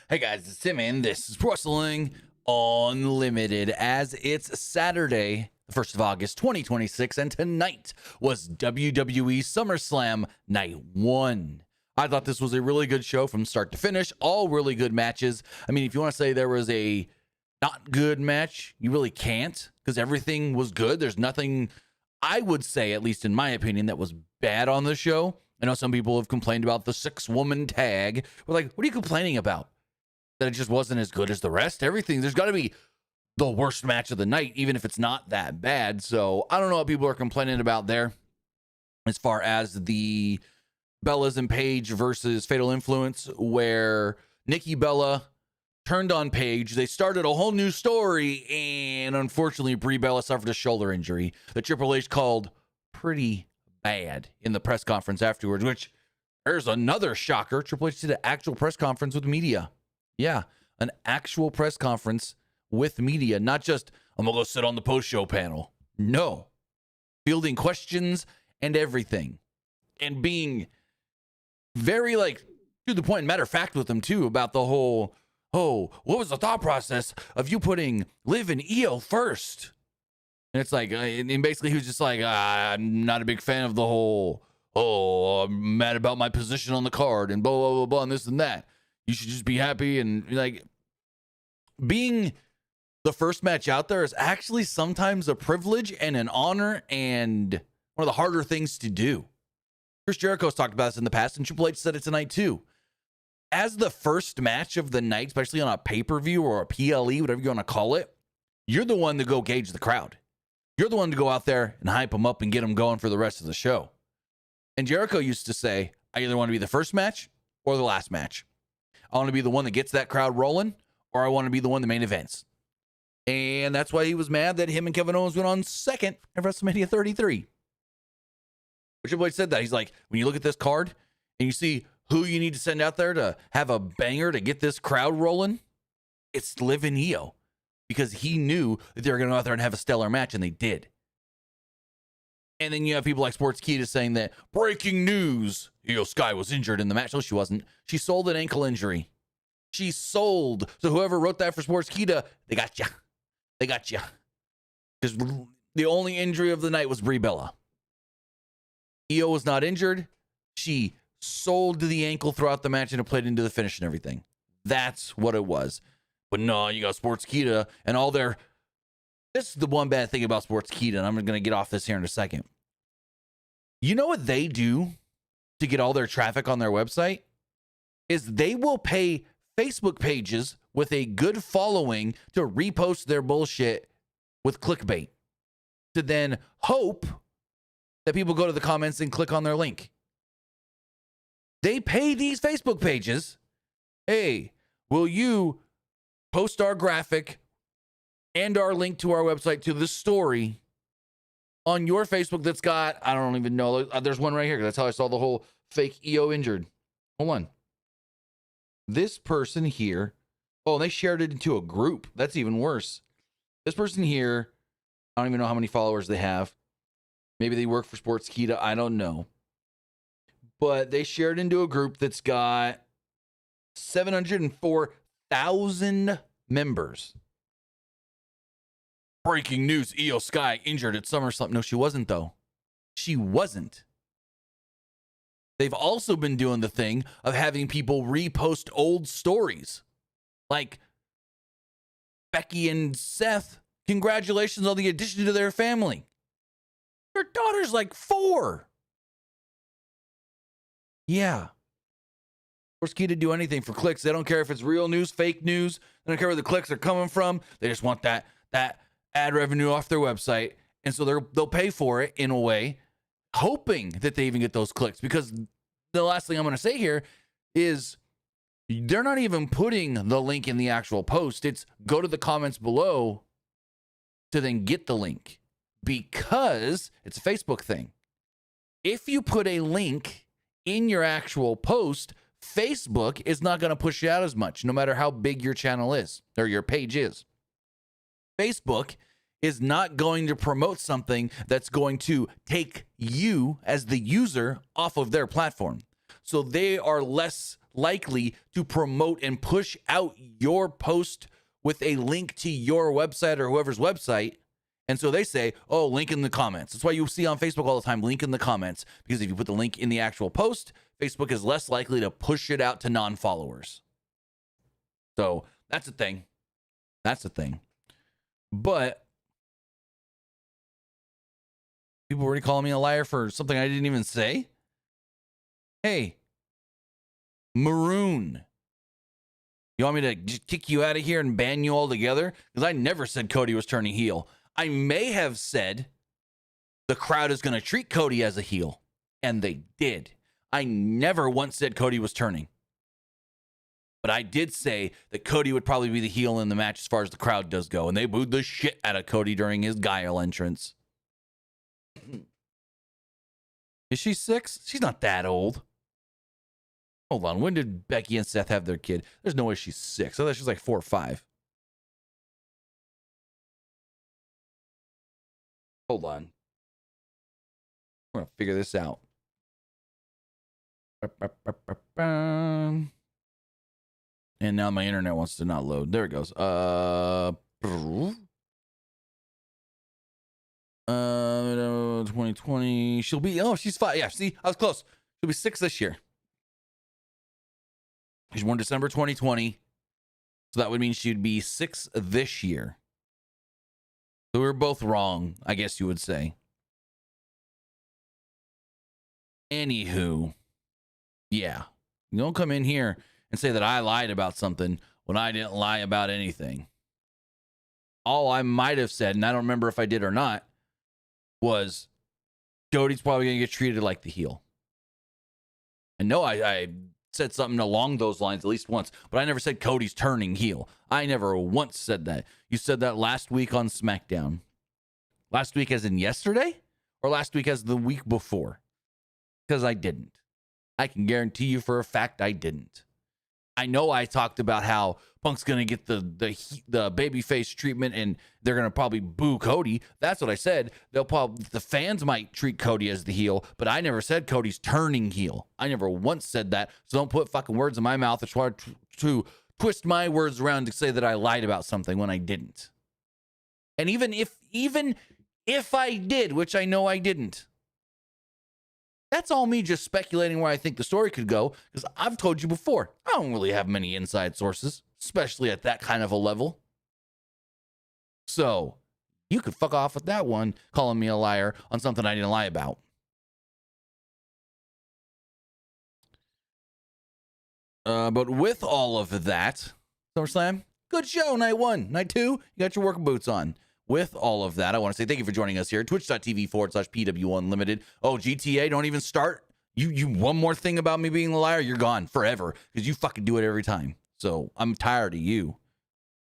Hey guys, it's Tim and this is Wrestling Unlimited as it's Saturday, the 1st of August, 2026, and tonight was WWE SummerSlam Night 1. I thought this was a really good show from start to finish, all really good matches. I mean, if you want to say there was a not good match, you really can't, because everything was good. There's nothing, I would say, at least in my opinion, that was bad on the show. I know some people have complained about the 6-woman tag. We're like, what are you complaining about? That it just wasn't as good as the rest? Everything, there's got to be the worst match of the night, even if it's not that bad. So I don't know what people are complaining about there as far as the Bellas and Paige versus Fatal Influence, where Nikki Bella turned on Paige. They started a whole new story, and unfortunately, Brie Bella suffered a shoulder injury that Triple H called pretty bad in the press conference afterwards, which there's another shocker. Triple H did an actual press conference with media. Yeah, an actual press conference with media, not just, I'm going to go sit on the post-show panel. No. Fielding questions and everything. And being very, to the point, matter of fact with them, too, about the whole, what was the thought process of you putting Liv and Io first? And it's like, and basically he was just like, I'm not a big fan of the whole, I'm mad about my position on the card and blah, blah, blah, blah, and this and that. You should just be happy. And being the first match out there is actually sometimes a privilege and an honor and one of the harder things to do. Chris Jericho's talked about this in the past, and Triple H said it tonight too. As the first match of the night, especially on a pay-per-view or a PLE, whatever you want to call it, you're the one to go gauge the crowd. You're the one to go out there and hype them up and get them going for the rest of the show. And Jericho used to say, I either want to be the first match or the last match. I want to be the one that gets that crowd rolling, or I want to be the one that main events. And that's why he was mad that him and Kevin Owens went on second at WrestleMania 33. But Triple H said that. He's like, when you look at this card and you see who you need to send out there to have a banger to get this crowd rolling, it's Liv and Io. Because he knew that they were going to go out there and have a stellar match, and they did. And then you have people like Sportskeeda saying that, breaking news, Io Sky was injured in the match. No, she wasn't. She sold an ankle injury. She sold. So whoever wrote that for Sportskeeda, they got you. They got you. Because the only injury of the night was Brie Bella. Io was not injured. She sold the ankle throughout the match, and it played into the finish and everything. That's what it was. But no, you got Sportskeeda and all their... This is the one bad thing about Sportskeeda, and I'm going to get off this here in a second. You know what they do to get all their traffic on their website? Is they will pay Facebook pages with a good following to repost their bullshit with clickbait. To then hope that people go to the comments and click on their link. They pay these Facebook pages. Hey, will you post our graphic and our link to our website to the story on your Facebook that's got, I don't even know, there's one right here. That's how I saw the whole fake Io injured. Hold on. This person here, and they shared it into a group. That's even worse. This person here, I don't even know how many followers they have. Maybe they work for Sportskeeda. I don't know. But they shared into a group that's got 704,000 members. Breaking news, Io Sky injured at SummerSlam. No, she wasn't, though. She wasn't. They've also been doing the thing of having people repost old stories. Like Becky and Seth, congratulations on the addition to their family. Their daughter's like 4. Yeah. Key to do anything for clicks. They don't care if it's real news, fake news. They don't care where the clicks are coming from. They just want that ad revenue off their website. And so they'll pay for it in a way, hoping that they even get those clicks. Because the last thing I'm going to say here is they're not even putting the link in the actual post. It's go to the comments below to then get the link. Because it's a Facebook thing. If you put a link in your actual post, Facebook is not going to push you out as much, no matter how big your channel is or your page is. Facebook is not going to promote something that's going to take you as the user off of their platform. So they are less likely to promote and push out your post with a link to your website or whoever's website. And so they say, oh, link in the comments. That's why you see on Facebook all the time, link in the comments. Because if you put the link in the actual post, Facebook is less likely to push it out to non-followers. So that's a thing. That's a thing. But people already calling me a liar for something I didn't even say. Hey, Maroon. You want me to just kick you out of here and ban you altogether? Because I never said Cody was turning heel. I may have said the crowd is going to treat Cody as a heel. And they did. I never once said Cody was turning. But I did say that Cody would probably be the heel in the match as far as the crowd does go. And they booed the shit out of Cody during his Guile entrance. Is she 6? She's not that old. Hold on. When did Becky and Seth have their kid? There's no way she's 6. I thought she was like 4 or 5. Hold on. We're going to figure this out. And now my internet wants to not load. There it goes. 2020. She'll be, oh, she's 5. Yeah, see, I was close. She'll be 6 this year. She's born December 2020. So that would mean she'd be 6 this year. So we were both wrong, I guess you would say. Anywho, yeah. You don't come in here and say that I lied about something when I didn't lie about anything. All I might have said, and I don't remember if I did or not, was Cody's probably going to get treated like the heel. And no, I said something along those lines at least once, but I never said Cody's turning heel. I never once said that. You said that last week on SmackDown. Last week as in yesterday? Or last week as the week before? Because I didn't. I can guarantee you for a fact I didn't. I know I talked about how Punk's going to get the babyface treatment and they're going to probably boo Cody. That's what I said. The fans might treat Cody as the heel, but I never said Cody's turning heel. I never once said that. So don't put fucking words in my mouth or try to twist my words around to say that I lied about something when I didn't. And even if I did, which I know I didn't, that's all me just speculating where I think the story could go, because I've told you before, I don't really have many inside sources, especially at that kind of a level. So you could fuck off with that one, calling me a liar on something I didn't lie about. But with all of that, SummerSlam, good show, night 1. Night 2, you got your work boots on. With all of that, I want to say thank you for joining us here at twitch.tv/PWU Unlimited. Oh, GTA, don't even start. You one more thing about me being the liar, you're gone forever, because you fucking do it every time. So I'm tired of you.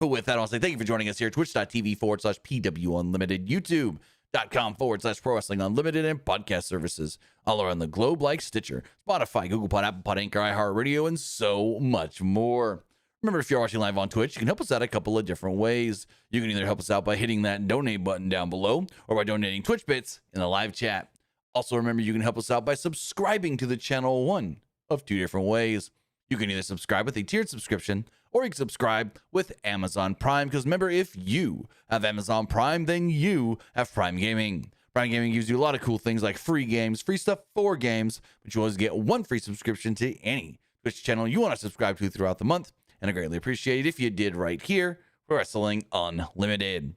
But with that, I'll say thank you for joining us here at twitch.tv/PWU Unlimited, youtube.com/Pro Wrestling Unlimited, and podcast services all around the globe like Stitcher, Spotify, Google Pod, Apple Pod, Anchor, iHeartRadio, and so much more. Remember, if you're watching live on Twitch, you can help us out a couple of different ways. You can either help us out by hitting that donate button down below or by donating Twitch bits in the live chat. Also, remember, you can help us out by subscribing to the channel one of 2 different ways. You can either subscribe with a tiered subscription or you can subscribe with Amazon Prime, because remember, if you have Amazon Prime, then you have Prime Gaming. Prime Gaming gives you a lot of cool things like free games, free stuff for games, but you always get 1 free subscription to any Twitch channel you want to subscribe to throughout the month. And I greatly appreciate it if you did right here for Wrestling Unlimited.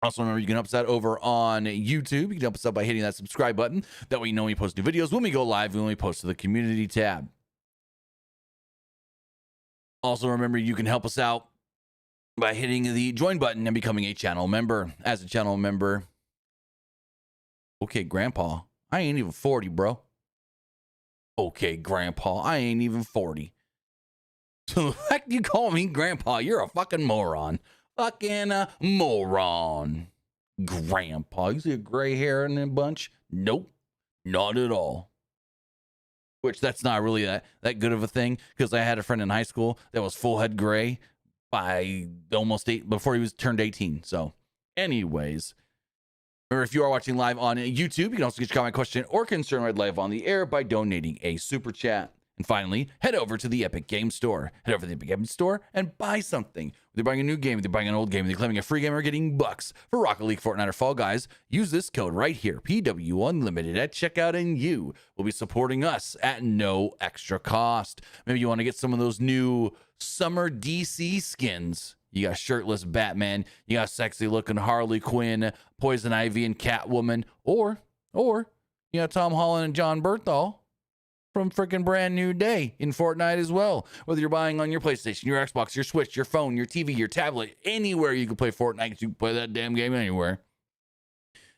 Also, remember, you can help us out over on YouTube. You can help us out by hitting that subscribe button. That way you know when we post new videos, when we go live, when we post to the community tab. Also, remember, you can help us out by hitting the join button and becoming a channel member. As a channel member, okay, Grandpa, I ain't even 40, bro. Okay, Grandpa, I ain't even 40. So the fact you call me Grandpa, you're a fucking moron. Fucking moron. Grandpa. You see a gray hair in a bunch? Nope. Not at all. Which that's not really that good of a thing, because I had a friend in high school that was full head gray by almost 8 before he was turned 18. So anyways, remember, if you are watching live on YouTube, you can also get your comment, question, or concern read live on the air by donating a super chat. And finally, head over to the Epic Game Store. Head over to the Epic Game Store and buy something. Whether you're buying a new game, whether you're buying an old game, whether you're claiming a free game or getting bucks for Rocket League, Fortnite, or Fall Guys, use this code right here, PW Unlimited at checkout, and you will be supporting us at no extra cost. Maybe you want to get some of those new summer DC skins. You got shirtless Batman, you got sexy looking Harley Quinn, Poison Ivy, and Catwoman, or you got Tom Holland and John Berthal from freaking Brand New Day in Fortnite as well. Whether you're buying on your PlayStation, your Xbox, your Switch, your phone, your TV, your tablet, anywhere you can play Fortnite, you can play that damn game anywhere.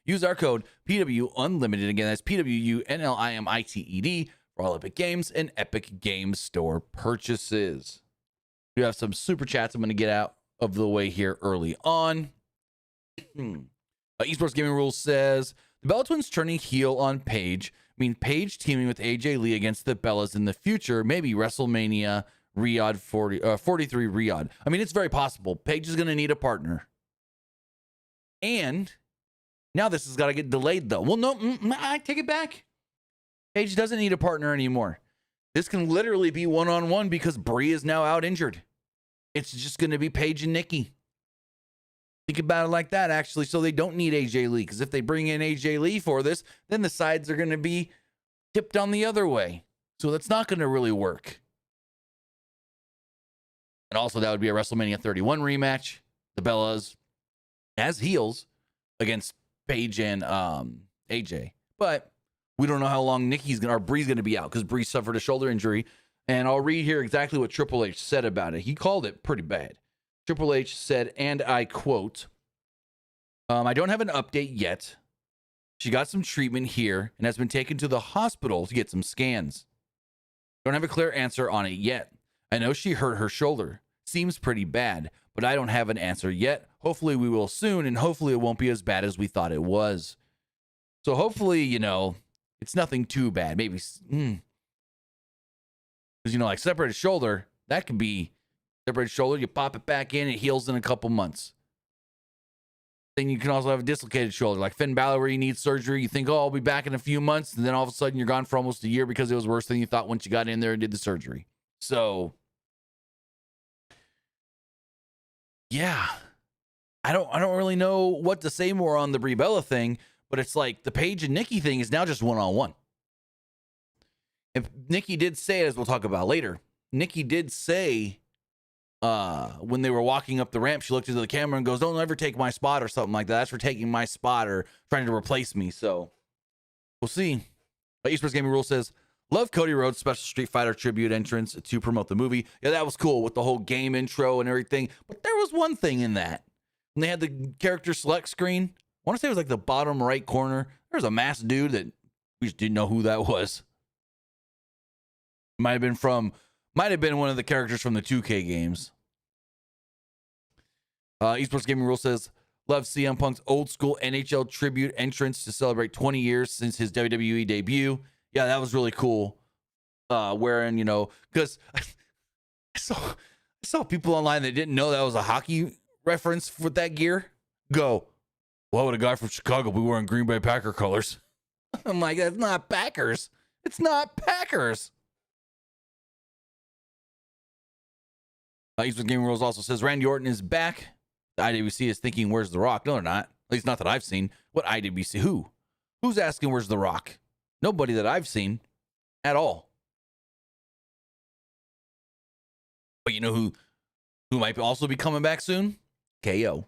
Use our code PW Unlimited. Again, that's PWU NLIMITED for all Epic Games and Epic Games Store purchases. We have some super chats I'm going to get out of the way here early on. Esports Gaming Rules says the Bella Twins turning heel on Paige. I mean, Paige teaming with AJ Lee against the Bellas in the future, maybe WrestleMania Riyadh 43 Riyadh. I mean, it's very possible. Paige is going to need a partner. And now this has got to get delayed, though. Well, no, I take it back. Paige doesn't need a partner anymore. This can literally be one-on-one because Brie is now out injured. It's just going to be Paige and Nikki. Think about it like that, actually. So they don't need AJ Lee, because if they bring in AJ Lee for this, then the sides are going to be tipped on the other way. So that's not going to really work. And also, that would be a WrestleMania 31 rematch. The Bellas as heels against Paige and AJ. But we don't know how long Brie's going to be out, because Brie suffered a shoulder injury. And I'll read here exactly what Triple H said about it. He called it pretty bad. Triple H said, and I quote, I don't have an update yet. She got some treatment here and has been taken to the hospital to get some scans. Don't have a clear answer on it yet. I know she hurt her shoulder. Seems pretty bad, but I don't have an answer yet. Hopefully we will soon, and hopefully it won't be as bad as we thought it was. So hopefully, it's nothing too bad. Maybe, because, like separated shoulder, that could be separated shoulder. You pop it back in, it heals in a couple months. Then you can also have a dislocated shoulder, like Finn Balor, where you need surgery. You think, I'll be back in a few months, and then all of a sudden you're gone for almost a year because it was worse than you thought once you got in there and did the surgery. So, yeah, I don't really know what to say more on the Brie Bella thing, but it's like the Paige and Nikki thing is now just one-on-one. And Nikki did say, as we'll talk about later, Nikki did say when they were walking up the ramp, she looked into the camera and goes, don't ever take my spot or something like that. That's for taking my spot or trying to replace me. So we'll see. But Esports Gaming Rule says, love Cody Rhodes' special Street Fighter tribute entrance to promote the movie. Yeah, that was cool with the whole game intro and everything. But there was one thing in that. When they had the character select screen, I want to say it was like the bottom right corner. There was a masked dude that we just didn't know who that was. Might have been one of the characters from the 2K games. Esports Gaming Rule says, love CM Punk's old school NHL tribute entrance to celebrate 20 years since his WWE debut. Yeah, that was really cool. Wearing, because I saw people online that didn't know that was a hockey reference with that gear. Go, why would a guy from Chicago be wearing Green Bay Packer colors? I'm like, that's not Packers. It's not Packers. Esports Gaming Rules also says Randy Orton is back. The IWC is thinking, where's The Rock? No, they're not. At least not that I've seen. What IWC? Who? Who's asking where's The Rock? Nobody that I've seen at all. But you know who might also be coming back soon? KO.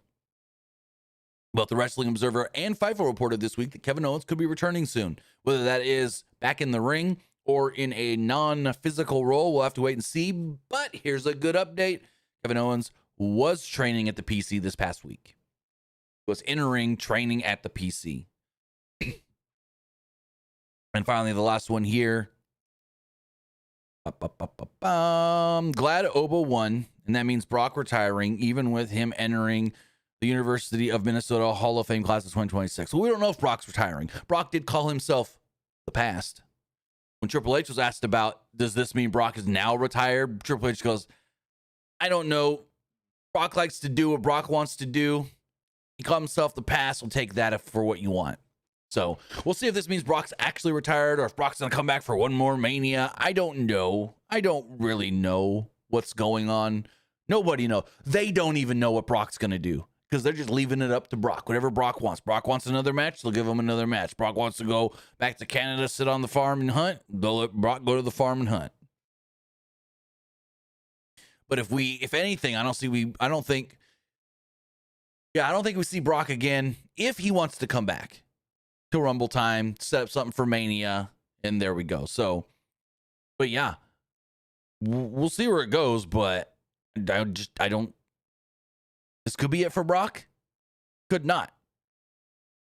Both the Wrestling Observer and Fightful reported this week that Kevin Owens could be returning soon. Whether that is back in the ring or in a non-physical role, we'll have to wait and see. But here's a good update. Kevin Owens was training at the PC this past week. Was in-ring training at the PC. And finally, the last one here. Glad Oba won, and that means Brock retiring, even with him entering the University of Minnesota Hall of Fame class of 2026. Well, we don't know if Brock's retiring. Brock did call himself the past. When Triple H was asked about, does this mean Brock is now retired? Triple H goes, I don't know. Brock likes to do what Brock wants to do. He called himself the past. We'll take that for what you want. So we'll see if this means Brock's actually retired or if Brock's going to come back for one more Mania. I don't know. I don't really know what's going on. Nobody knows. They don't even know what Brock's going to do because they're just leaving it up to Brock. Whatever Brock wants. Brock wants another match, they'll give him another match. Brock wants to go back to Canada, sit on the farm and hunt, they'll let Brock go to the farm and hunt. But if anything, I don't think we see Brock again if he wants to come back to Rumble time, set up something for Mania, and there we go. So, but yeah, we'll see where it goes, but I don't, this could be it for Brock. Could not.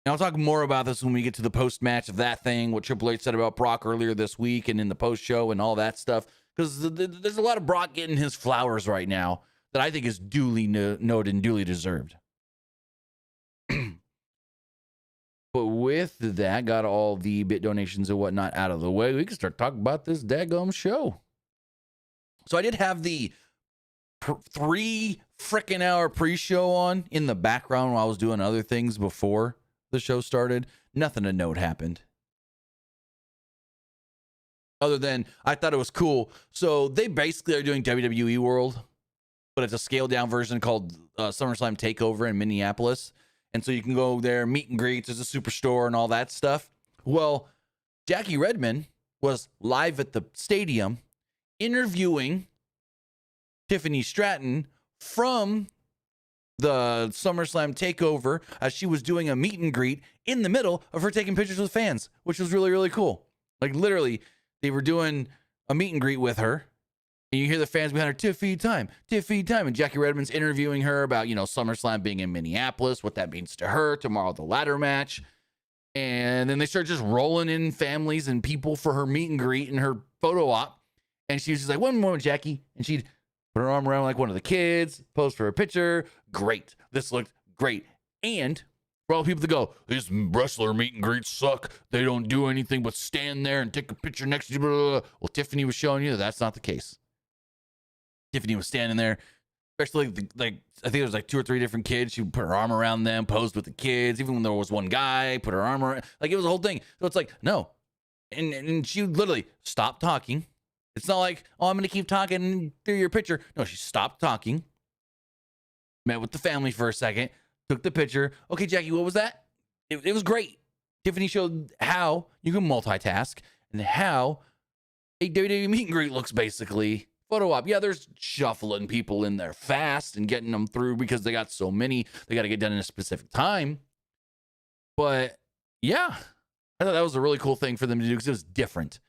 And I'll talk more about this when we get to the post-match of that thing, what Triple H said about Brock earlier this week and in the post-show and all that stuff, because there's a lot of Brock getting his flowers right now that I think is duly noted and duly deserved. But with that, got all the bit donations and whatnot out of the way, we can start talking about this daggum show. So I did have the 3 freaking hour pre-show on in the background while I was doing other things before the show started. Nothing to note happened. Other than I thought it was cool. So they basically are doing WWE World, but it's a scaled down version called SummerSlam Takeover in Minneapolis. And so you can go there, meet and greets, there's a superstore and all that stuff. Well, Jackie Redmond was live at the stadium interviewing Tiffany Stratton from the SummerSlam Takeover as she was doing a meet and greet in the middle of her taking pictures with fans, which was really, really cool. Like literally, they were doing a meet and greet with her. And you hear the fans behind her, Tiffy time. And Jackie Redmond's interviewing her about, SummerSlam being in Minneapolis, what that means to her, tomorrow the ladder match. And then they start just rolling in families and people for her meet and greet and her photo op. And she was just like, one moment, Jackie. And she'd put her arm around like one of the kids, pose for a picture. Great. This looked great. And for all people to go, these wrestler meet and greets suck. They don't do anything but stand there and take a picture next to you. Blah, blah, blah. Well, Tiffany was showing you that that's not the case. Tiffany was standing there, especially I think there was like 2 or 3 different kids. She would put her arm around them, posed with the kids. Even when there was one guy, put her arm around. Like it was a whole thing. So it's like, no. And she would literally stop talking. It's not like, oh, I'm going to keep talking through your picture. No, she stopped talking, met with the family for a second, took the picture. Okay, Jackie, what was that? It was great. Tiffany showed how you can multitask and how a WWE meet and greet looks basically. Photo op. Yeah, there's shuffling people in there fast and getting them through because they got so many. They got to get done in a specific time. But yeah, I thought that was a really cool thing for them to do because it was different.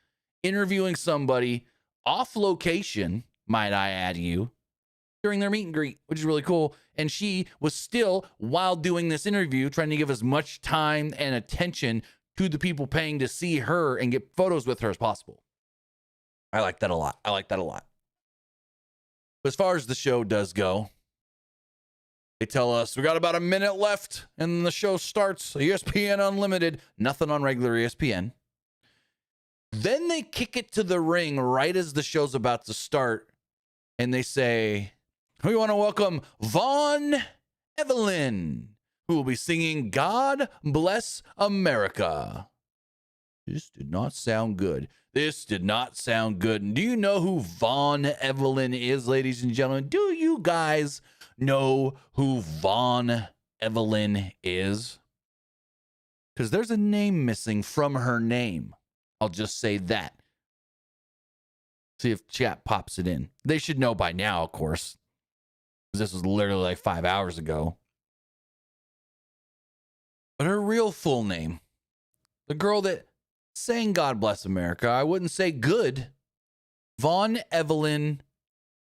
Interviewing somebody off location, might I add you, during their meet and greet, which is really cool. And she was still, while doing this interview, trying to give as much time and attention to the people paying to see her and get photos with her as possible. I like that a lot. As far as the show does go, they tell us we got about a minute left and the show starts. ESPN Unlimited, nothing on regular ESPN. Then they kick it to the ring right as the show's about to start. And they say, we want to welcome Vaughn Evelyn, who will be singing God Bless America. This did not sound good. And do you know who Vaughn Evelyn is, ladies and gentlemen? Do you guys know who Vaughn Evelyn is? Because there's a name missing from her name. I'll just say that. See if chat pops it in. They should know by now, of course. Because this was literally like 5 hours ago. But her real full name, the girl that sang God Bless America, I wouldn't say good, Vaughn Evelyn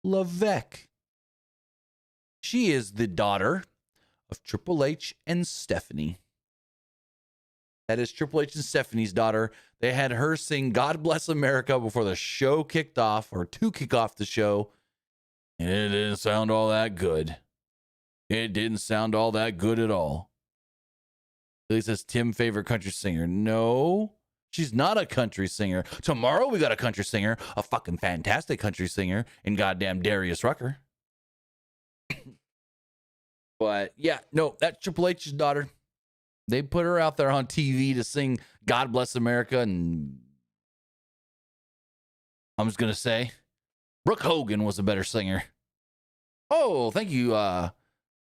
Levesque. She is the daughter of Triple H and Stephanie. That is Triple H and Stephanie's daughter. They had her sing God Bless America before the show kicked off, or to kick off the show. And it didn't sound all that good. It didn't sound all that good at all. Billy says, Tim, favorite country singer. No, she's not a country singer. Tomorrow we got a country singer, a fucking fantastic country singer in goddamn Darius Rucker. But yeah, no, that's Triple H's daughter. They put her out there on TV to sing God Bless America, and I'm just going to say Brooke Hogan was a better singer. Oh, thank you.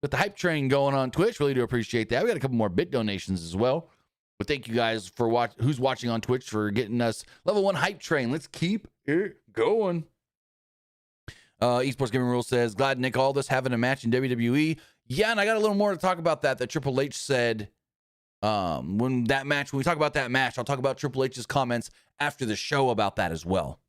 With the hype train going on Twitch, really do appreciate that. We got a couple more bit donations as well. But thank you guys for who's watching on Twitch for getting us level 1 hype train. Let's keep it going. Esports Gaming Rule says, glad Nick Aldis having a match in WWE. Yeah, and I got a little more to talk about that Triple H said when we talk about that match, I'll talk about Triple H's comments after the show about that as well.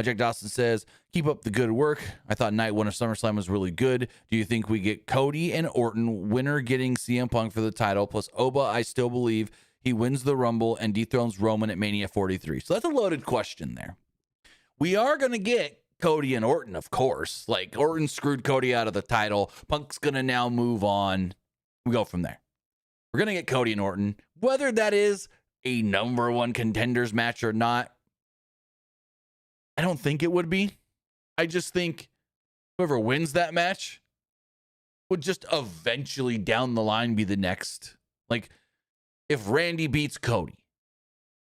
Jack Dawson says, keep up the good work. I thought night 1 of SummerSlam was really good. Do you think we get Cody and Orton, winner getting CM Punk for the title, plus Oba? I still believe he wins the Rumble and dethrones Roman at Mania 43. So that's a loaded question there. We are going to get Cody and Orton, of course. Like, Orton screwed Cody out of the title. Punk's going to now move on. We go from there. We're going to get Cody and Orton. Whether that is a number 1 contenders match or not, I don't think it would be. I just think whoever wins that match would just eventually down the line be the next. Like, if Randy beats Cody,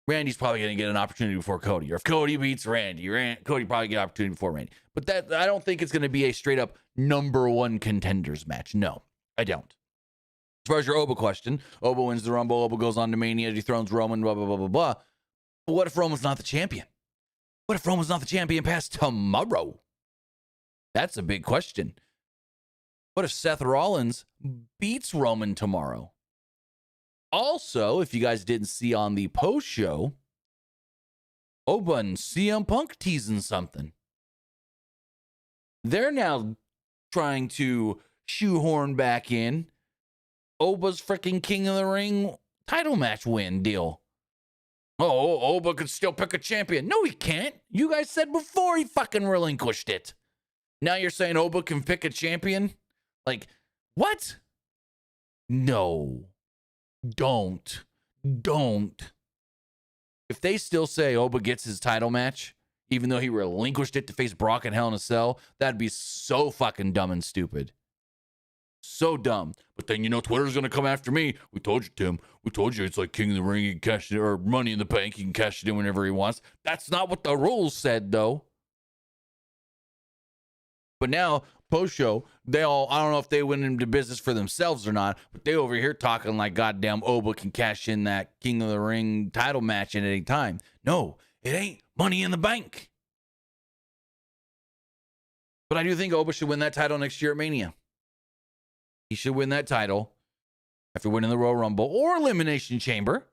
Randy's probably going to get an opportunity before Cody. Or if Cody beats Randy, Cody probably get an opportunity before Randy. But that, I don't think it's going to be a straight up number 1 contenders match. No, I don't. As far as your Oba question, Oba wins the Rumble, Oba goes on to Mania, dethrones Roman, blah, blah, blah, blah, blah. But what if Roman's not the champion? What if Roman's not the champion past tomorrow? That's a big question. What if Seth Rollins beats Roman tomorrow? Also, if you guys didn't see on the post show, Oba and CM Punk teasing something. They're now trying to shoehorn back in Oba's freaking King of the Ring title match win deal. Oh, Oba could still pick a champion. No, he can't. You guys said before he fucking relinquished it. Now you're saying Oba can pick a champion? Like, what? No. Don't. If they still say Oba gets his title match, even though he relinquished it to face Brock in Hell in a Cell, that'd be so fucking dumb and stupid. So dumb. But then, Twitter's going to come after me. We told you, Tim. We told you it's like King of the Ring. You can cash it, or Money in the Bank. You can cash it in whenever he wants. That's not what the rules said, though. But now, post-show, I don't know if they went into business for themselves or not, but they over here talking like goddamn Oba can cash in that King of the Ring title match at any time. No, it ain't Money in the Bank. But I do think Oba should win that title next year at Mania. He should win that title after winning the Royal Rumble or Elimination Chamber.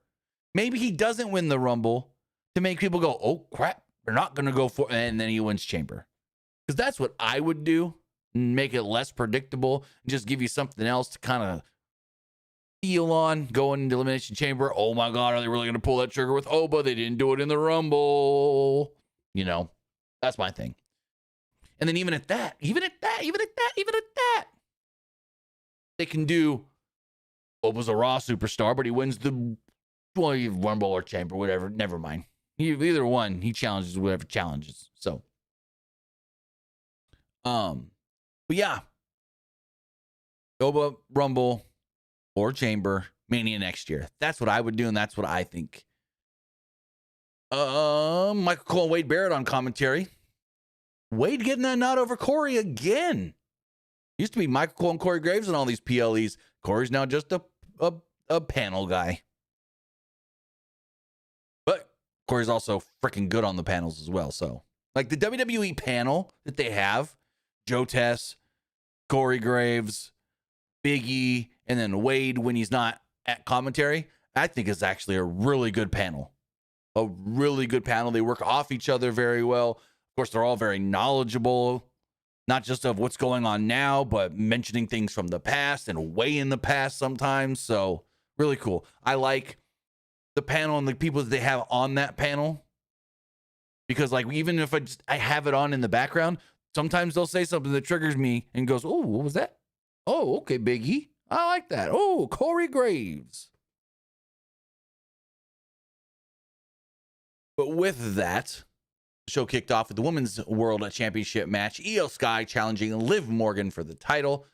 Maybe he doesn't win the Rumble to make people go, oh, crap, they're not going to go for it. And then he wins Chamber. Because that's what I would do. Make it less predictable. And just give you something else to kind of feel on going into Elimination Chamber. Oh, my God, are they really going to pull that trigger with Oba? They didn't do it in the Rumble. That's my thing. And then even at that, they can do Oba's a Raw superstar, but he wins the Rumble or Chamber, whatever. Never mind. Either one, he challenges whatever challenges. So, but yeah, Oba, Rumble, or Chamber, Mania next year. That's what I would do, and that's what I think. Michael Cole and Wade Barrett on commentary. Wade getting that nod over Corey again. Used to be Michael Cole and Corey Graves and all these PLEs. Corey's now just a panel guy. But Corey's also freaking good on the panels as well. So, like the WWE panel that they have, Joe Tess, Corey Graves, Big E, and then Wade when he's not at commentary, I think is actually a really good panel. A really good panel. They work off each other very well. Of course, they're all very knowledgeable. Not just of what's going on now, but mentioning things from the past and way in the past sometimes. So really cool. I like the panel and the people that they have on that panel. Because like, even if I have it on in the background, sometimes they'll say something that triggers me and goes, oh, what was that? Oh, okay, Biggie. I like that. Oh, Corey Graves. But with that, the show kicked off with the Women's World Championship match. Io Sky challenging Liv Morgan for the title.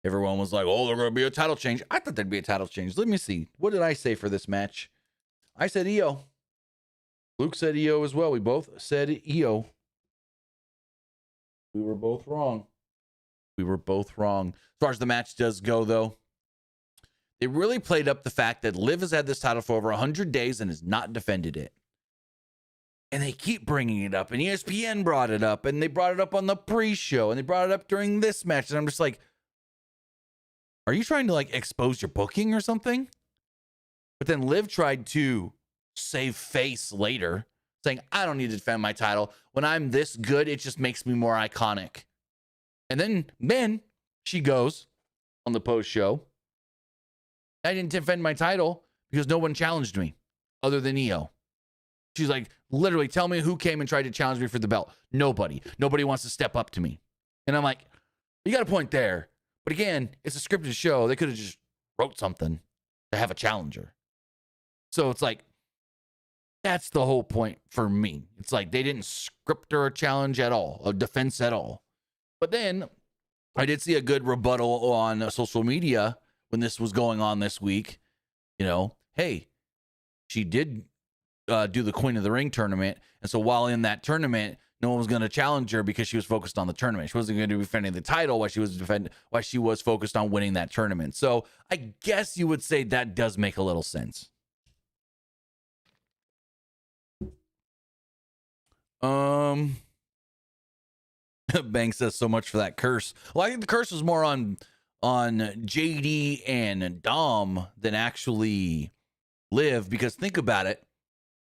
Everyone was like, oh, there's going to be a title change. I thought there'd be a title change. Let me see. What did I say for this match? I said EO. Luke said EO as well. We both said EO. We were both wrong. As far as the match does go, though, they really played up the fact that Liv has had this title for over 100 days and has not defended it. And they keep bringing it up. And ESPN brought it up. And they brought it up on the pre-show. And they brought it up during this match. And I'm just like, are you trying to like expose your booking or something? But then Liv tried to save face later, saying, I don't need to defend my title. When I'm this good, it just makes me more iconic. And then she goes on the post-show, I didn't defend my title because no one challenged me other than EO. She's like, literally, tell me who came and tried to challenge me for the belt. Nobody. Nobody wants to step up to me. And I'm like, you got a point there. But again, it's a scripted show. They could have just wrote something to have a challenger. So it's like, that's the whole point for me. It's like they didn't script her a challenge at all, a defense at all. But then I did see a good rebuttal on social media when this was going on this week. You know, hey, she did do the Queen of the Ring tournament. And so while in that tournament, no one was going to challenge her because she was focused on the tournament. She wasn't going to be defending the title while she was focused on winning that tournament. So I guess you would say that does make a little sense. Bang says so much for that curse. Well, I think the curse was more on JD and Dom than actually Liv, because think about it.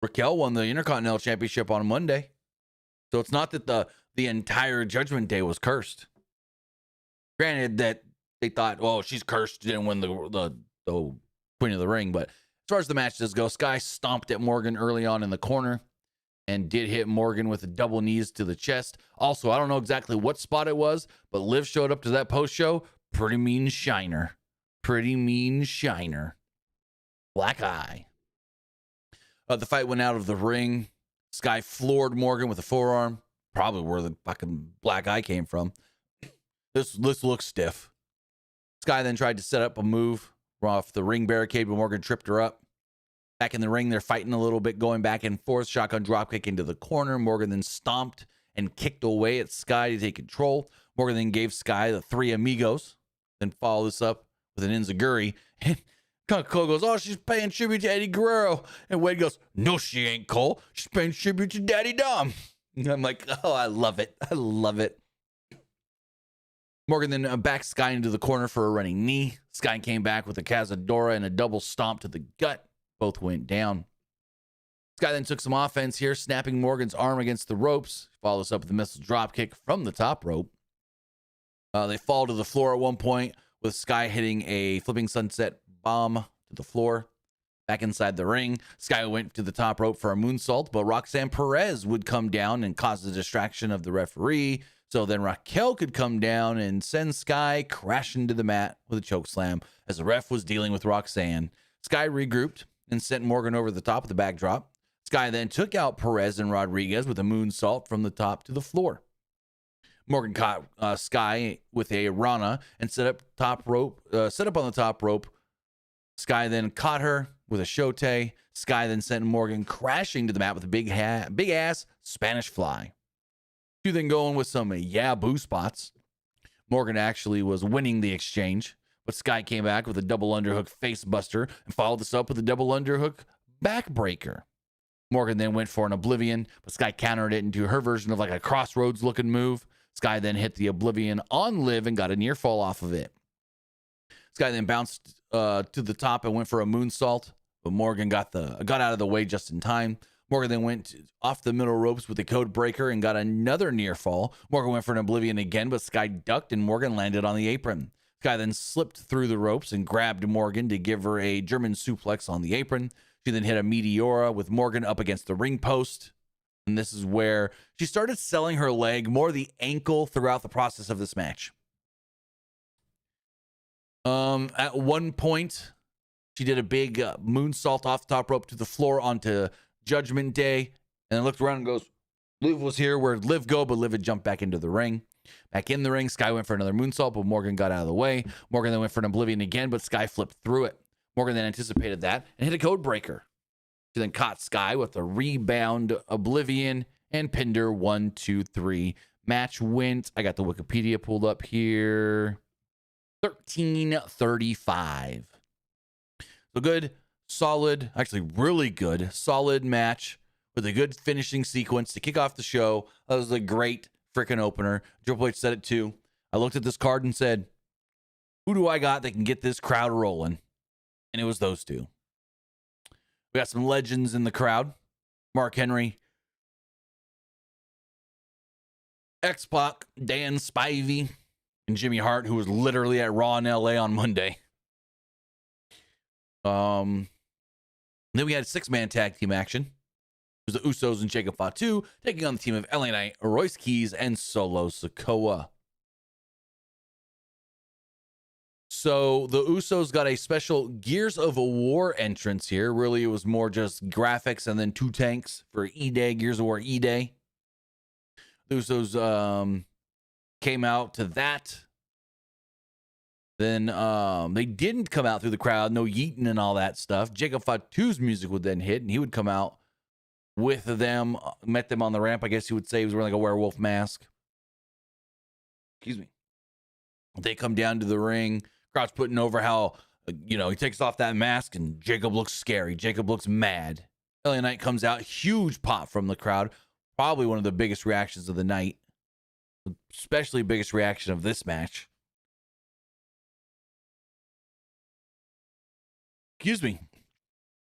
Raquel won the Intercontinental Championship on Monday. So it's not that the entire Judgment Day was cursed. Granted that they thought, oh, she's cursed, didn't win the Queen of the Ring. But as far as the match does go, Sky stomped at Morgan early on in the corner and did hit Morgan with a double knees to the chest. Also, I don't know exactly what spot it was, but Liv showed up to that post show. Pretty mean shiner. Black eye. The fight went out of the ring. Sky floored Morgan with a forearm. Probably where the fucking black eye came from. This looks stiff. Sky then tried to set up a move off the ring barricade, but Morgan tripped her up. Back in the ring, they're fighting a little bit, going back and forth. Shotgun dropkick into the corner. Morgan then stomped and kicked away at Sky to take control. Morgan then gave Sky the three amigos. Then followed this up with an enziguri. And Cole goes, oh, she's paying tribute to Eddie Guerrero. And Wade goes, no, she ain't, Cole. She's paying tribute to Daddy Dom. And I'm like, oh, I love it. Morgan then backed Sky into the corner for a running knee. Sky came back with a Cazadora and a double stomp to the gut. Both went down. Sky then took some offense here, snapping Morgan's arm against the ropes. Follows up with a missile drop kick from the top rope. They fall to the floor at one point with Sky hitting a flipping sunset bomb to the floor. Back inside the ring, Sky went to the top rope for a moonsault, but Roxanne Perez would come down and cause the distraction of the referee. So then Raquel could come down and send Sky crashing to the mat with a choke slam as the ref was dealing with Roxanne. Sky regrouped and sent Morgan over the top of the backdrop. Sky then took out Perez and Rodriguez with a moonsault from the top to the floor. Morgan caught Sky with a Rana and set up on the top rope. Sky then caught her with a shote. Sky then sent Morgan crashing to the mat with a big ass Spanish fly. Two then going with some boo spots. Morgan actually was winning the exchange, but Sky came back with a double underhook face buster and followed this up with a double underhook backbreaker. Morgan then went for an Oblivion, but Sky countered it into her version of like a Crossroads looking move. Sky then hit the Oblivion on Liv and got a near fall off of it. Sky then bounced to the top and went for a moonsault, but Morgan got out of the way just in time. Morgan then went off the middle ropes with a code breaker and got another near fall. Morgan went for an Oblivion again, but Sky ducked and Morgan landed on the apron. Sky then slipped through the ropes and grabbed Morgan to give her a German suplex on the apron. She then hit a Meteora with Morgan up against the ring post. And this is where she started selling her leg, more the ankle, throughout the process of this match. At one point, she did a big moonsault off the top rope to the floor onto Judgment Day, and then looked around and goes, Liv was here, where'd Liv go? But Liv had jumped back into the ring. Back in the ring, Sky went for another moonsault, but Morgan got out of the way. Morgan then went for an Oblivion again, but Sky flipped through it. Morgan then anticipated that and hit a code breaker. She then caught Sky with a rebound Oblivion and pinned her 1, 2, 3. Match went, I got the Wikipedia pulled up here, 13:35. So good, solid, actually really good, solid match with a good finishing sequence to kick off the show. That was a great freaking opener. Triple H said it too. I looked at this card and said, who do I got that can get this crowd rolling? And it was those two. We got some legends in the crowd. Mark Henry, X-Pac, Dan Spivey, and Jimmy Hart, who was literally at Raw in LA on Monday. Then we had 6-man tag team action. It was the Usos and Jacob Fatu taking on the team of LA Knight, Royce Keys, and Solo Sikoa. So the Usos got a special Gears of War entrance here. Really, it was more just graphics and then 2 tanks for E-Day, Gears of War E-Day. The Usos came out to that. Then they didn't come out through the crowd. No yeeting and all that stuff. Jacob Fatu's music would then hit, and he would come out with them, met them on the ramp. I guess you would say he was wearing like a werewolf mask. Excuse me. They come down to the ring. Crowd's putting over how, he takes off that mask and Jacob looks scary. Jacob looks mad. LA Knight comes out. Huge pop from the crowd. Probably one of the biggest reactions of the night. Especially biggest reaction of this match. Excuse me.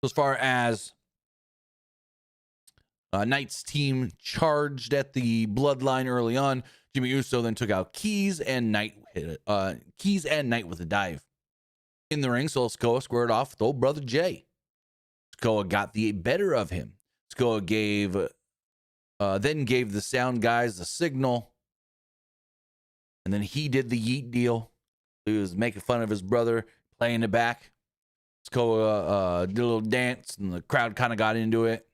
As far as Knight's team charged at the bloodline early on, Jimmy Uso then took out Keys and Knight with a dive. In the ring, Solo Sikoa squared off with old brother Jay. Sikoa got the better of him. Sikoa then gave the sound guys the signal, and then he did the yeet deal. He was making fun of his brother, playing it back. Sikoa did a little dance, and the crowd kind of got into it.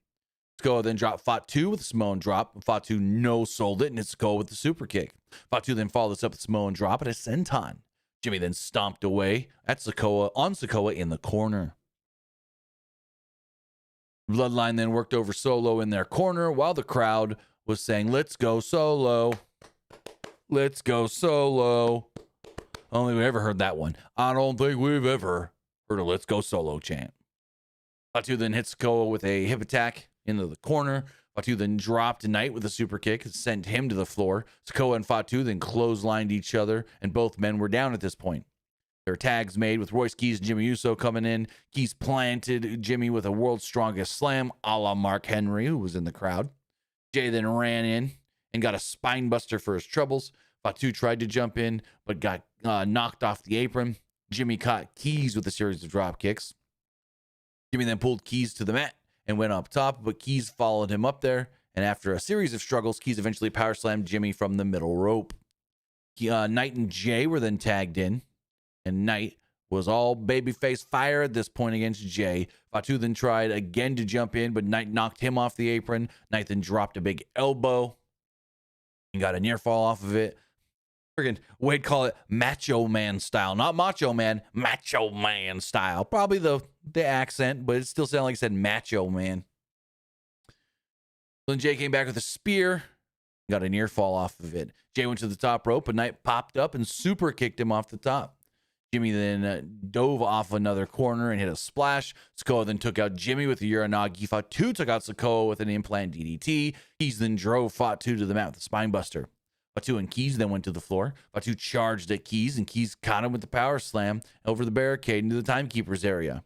Sikoa then dropped Fatu with a Samoan drop. Fatu no-sold it, and hit Sikoa with the super kick. Fatu then followed this up with a Samoan drop at a senton. Jimmy then stomped away at Sikoa in the corner. Bloodline then worked over Solo in their corner while the crowd was saying, "Let's go Solo. Let's go Solo." I don't think we ever heard that one. I don't think we've ever heard a "Let's go Solo" chant. Fatu then hit Sikoa with a hip attack into the corner. Fatu then dropped Knight with a super kick and sent him to the floor. Sikoa and Fatu then clotheslined each other, and both men were down at this point. There were tags made with Royce Keys and Jimmy Uso coming in. Keys planted Jimmy with a world's strongest slam, a la Mark Henry, who was in the crowd. Jay then ran in and got a spine buster for his troubles. Fatu tried to jump in, but got knocked off the apron. Jimmy caught Keys with a series of drop kicks. Jimmy then pulled Keys to the mat and went up top, but Keys followed him up there. And after a series of struggles, Keys eventually power slammed Jimmy from the middle rope. Knight and Jay were then tagged in, and Knight was all babyface fire at this point against Jay. Fatu then tried again to jump in, but Knight knocked him off the apron. Knight then dropped a big elbow and got a near fall off of it. Friggin' Wade call it Macho Man style. Not Macho Man, Macho Man style. Probably the accent, but it still sounded like it said Macho Man. Then Jay came back with a spear. Got a near fall off of it. Jay went to the top rope, but Knight popped up and super kicked him off the top. Jimmy then dove off another corner and hit a splash. Sikoa then took out Jimmy with a Uranagi. Fatu took out Sikoa with an implant DDT. Keys then drove Fatu to the mat with a spine buster. Fatu and Keys then went to the floor. Fatu charged at Keys, and Keys caught him with the power slam over the barricade into the timekeeper's area.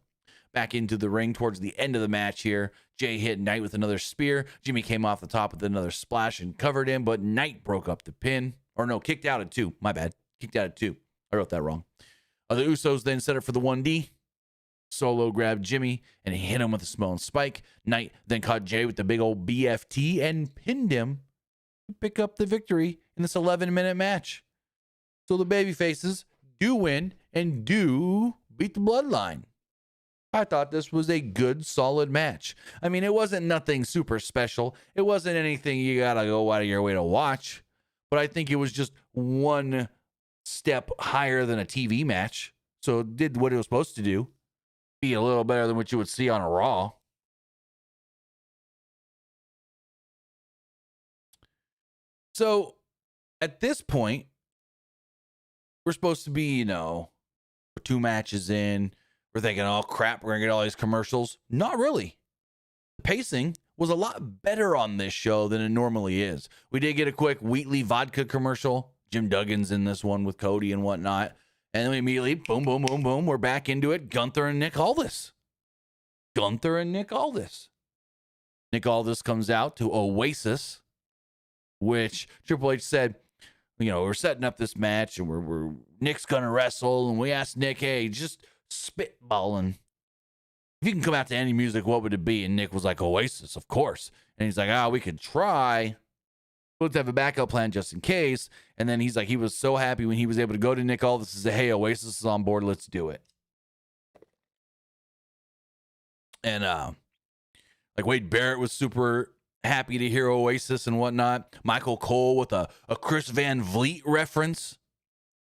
Back into the ring towards the end of the match here. Jay hit Knight with another spear. Jimmy came off the top with another splash and covered him, but Knight broke up the pin. Or no, kicked out at 2. My bad. Kicked out at 2. I wrote that wrong. The Usos then set up for the 1D. Solo grabbed Jimmy and hit him with a Samoan spike. Knight then caught Jay with the big old BFT and pinned him to pick up the victory in this 11-minute match. So the babyfaces do win and do beat the Bloodline. I thought this was a good, solid match. I mean, it wasn't nothing super special. It wasn't anything you gotta go out of your way to watch. But I think it was just one step higher than a TV match. So it did what it was supposed to do. Be a little better than what you would see on a Raw. So at this point, we're supposed to be, we're 2 matches in. We're thinking, oh crap, we're going to get all these commercials. Not really. The pacing was a lot better on this show than it normally is. We did get a quick Wheatley vodka commercial. Jim Duggan's in this one with Cody and whatnot. And then we immediately, boom, boom, boom, boom, we're back into it. Gunther and Nick Aldis. Nick Aldis comes out to Oasis, which Triple H said, we're setting up this match and we're Nick's gonna wrestle, and we asked Nick, hey, just spitballing. If you can come out to any music, what would it be? And Nick was like, Oasis, of course. And he's like, we could try. Let's have a backup plan just in case. And then he's like, he was so happy when he was able to go to Nick Aldis and say, hey, Oasis is on board, let's do it. And like Wade Barrett was super happy to hear Oasis and whatnot. Michael Cole with a Chris Van Vliet reference,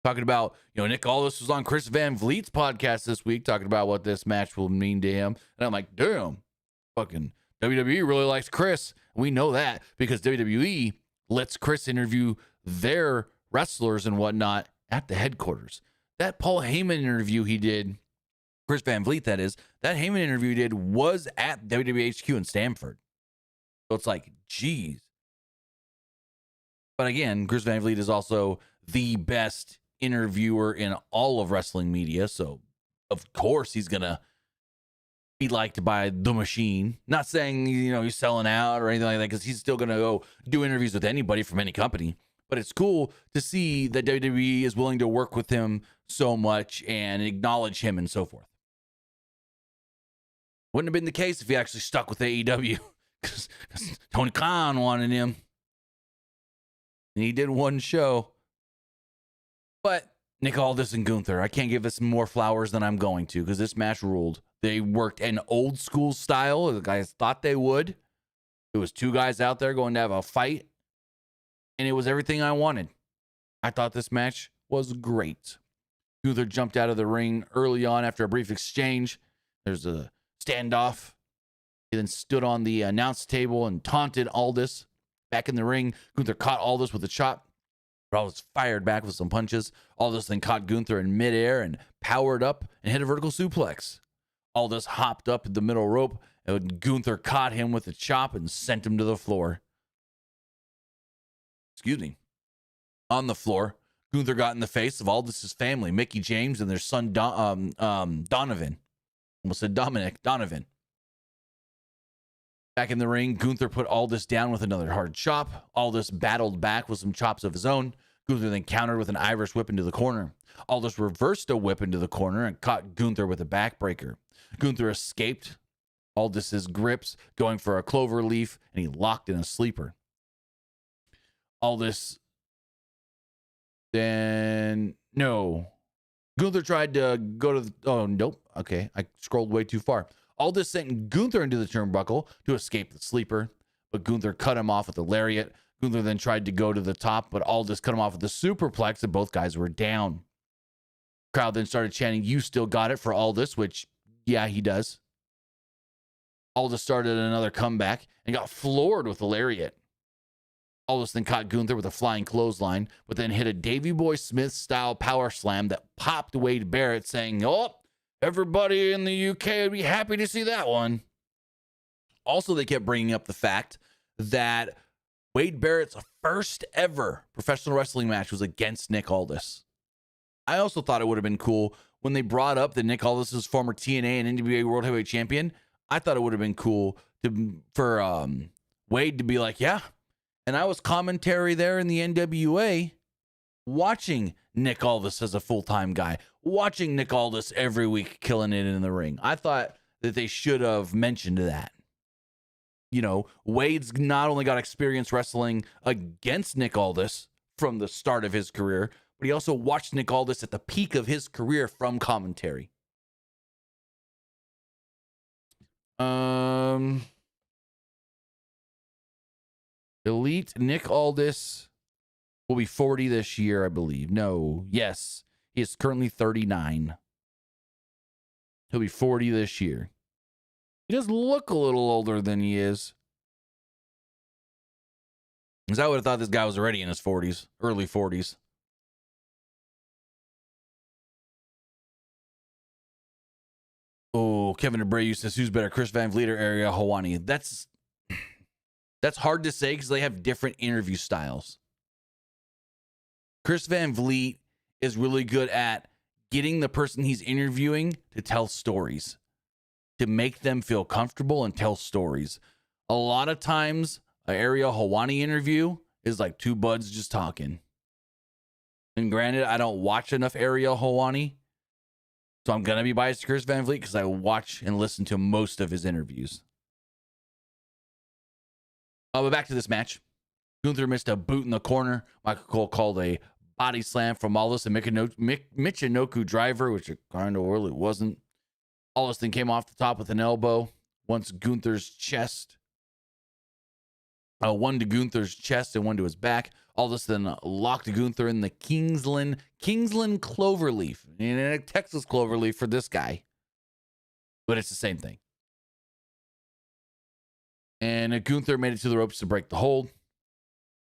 talking about, Nick Aldis was on Chris Van Vliet's podcast this week, talking about what this match will mean to him. And I'm like, damn, fucking WWE really likes Chris. We know that because WWE lets Chris interview their wrestlers and whatnot at the headquarters. That Paul Heyman interview he did, Chris Van Vliet, that is, that Heyman interview he did was at WWE HQ in Stamford. So it's like, geez. But again, Chris Van Vliet is also the best interviewer in all of wrestling media. So, of course, he's going to be liked by the machine. Not saying, he's selling out or anything like that, because he's still going to go do interviews with anybody from any company. But it's cool to see that WWE is willing to work with him so much and acknowledge him and so forth. Wouldn't have been the case if he actually stuck with AEW, because Tony Khan wanted him. And he did one show. But Nick Aldis and Gunther, I can't give this more flowers than I'm going to, because this match ruled. They worked an old school style. The guys thought they would. It was 2 guys out there going to have a fight. And it was everything I wanted. I thought this match was great. Gunther jumped out of the ring early on after a brief exchange. There's a standoff. He then stood on the announce table and taunted Aldis. Back in the ring, Gunther caught Aldis with a chop. Aldis fired back with some punches. Aldis then caught Gunther in midair and powered up and hit a vertical suplex. Aldis hopped up the middle rope, and Gunther caught him with a chop and sent him to the floor. On the floor, Gunther got in the face of Aldis' family, Mickey James and their son Donovan. Almost said Dominic. Donovan. Back in the ring, Gunther put Aldis down with another hard chop. Aldis battled back with some chops of his own. Gunther then countered with an Irish whip into the corner. Aldis reversed a whip into the corner and caught Gunther with a backbreaker. Gunther escaped Aldis' grips, going for a clover leaf, and he locked in a sleeper. Aldis then... No. Gunther tried to go to the... Oh, nope. Okay, I scrolled way too far. Aldis sent Gunther into the turnbuckle to escape the sleeper, but Gunther cut him off with a lariat. Gunther then tried to go to the top, but Aldis cut him off with a superplex, and both guys were down. Crowd then started chanting, "You still got it," for Aldis, which, yeah, he does. Aldis started another comeback and got floored with a lariat. Aldis then caught Gunther with a flying clothesline, but then hit a Davey Boy Smith-style power slam that popped Wade Barrett, saying, "Oh, everybody in the UK would be happy to see that one." Also, they kept bringing up the fact that Wade Barrett's first ever professional wrestling match was against Nick Aldis. I also thought it would have been cool when they brought up that Nick Aldis is former TNA and NWA World Heavyweight Champion. I thought it would have been cool for Wade to be like, yeah, and I was commentary there in the NWA watching Nick Aldis as a full-time guy, watching Nick Aldis every week killing it in the ring. I thought that they should have mentioned that. Wade's not only got experience wrestling against Nick Aldis from the start of his career, but he also watched Nick Aldis at the peak of his career from commentary. Elite Nick Aldis Will be 40 this year, I believe. No, yes. He is currently 39. He'll be 40 this year. He does look a little older than he is. Because I would have thought this guy was already in his 40s, early 40s. Oh, Kevin Abreu says, who's better, Chris Van Vliet or Ariel Helwani? That's hard to say because they have different interview styles. Chris Van Vliet is really good at getting the person he's interviewing to tell stories, to make them feel comfortable and tell stories. A lot of times, an Ariel Helwani interview is like two buds just talking. And granted, I don't watch enough Ariel Helwani, so I'm going to be biased to Chris Van Vliet because I watch and listen to most of his interviews. But back to this match. Gunther missed a boot in the corner. Michael Cole called a body slam from Aldis and Michinoku driver, which it kind of really wasn't. Aldis then came off the top with an elbow. Once Gunther's chest. One to Gunther's chest and one to his back. Aldis then locked Gunther in the Kingsland Cloverleaf. And a Texas Cloverleaf for this guy. But it's the same thing. And Gunther made it to the ropes to break the hold.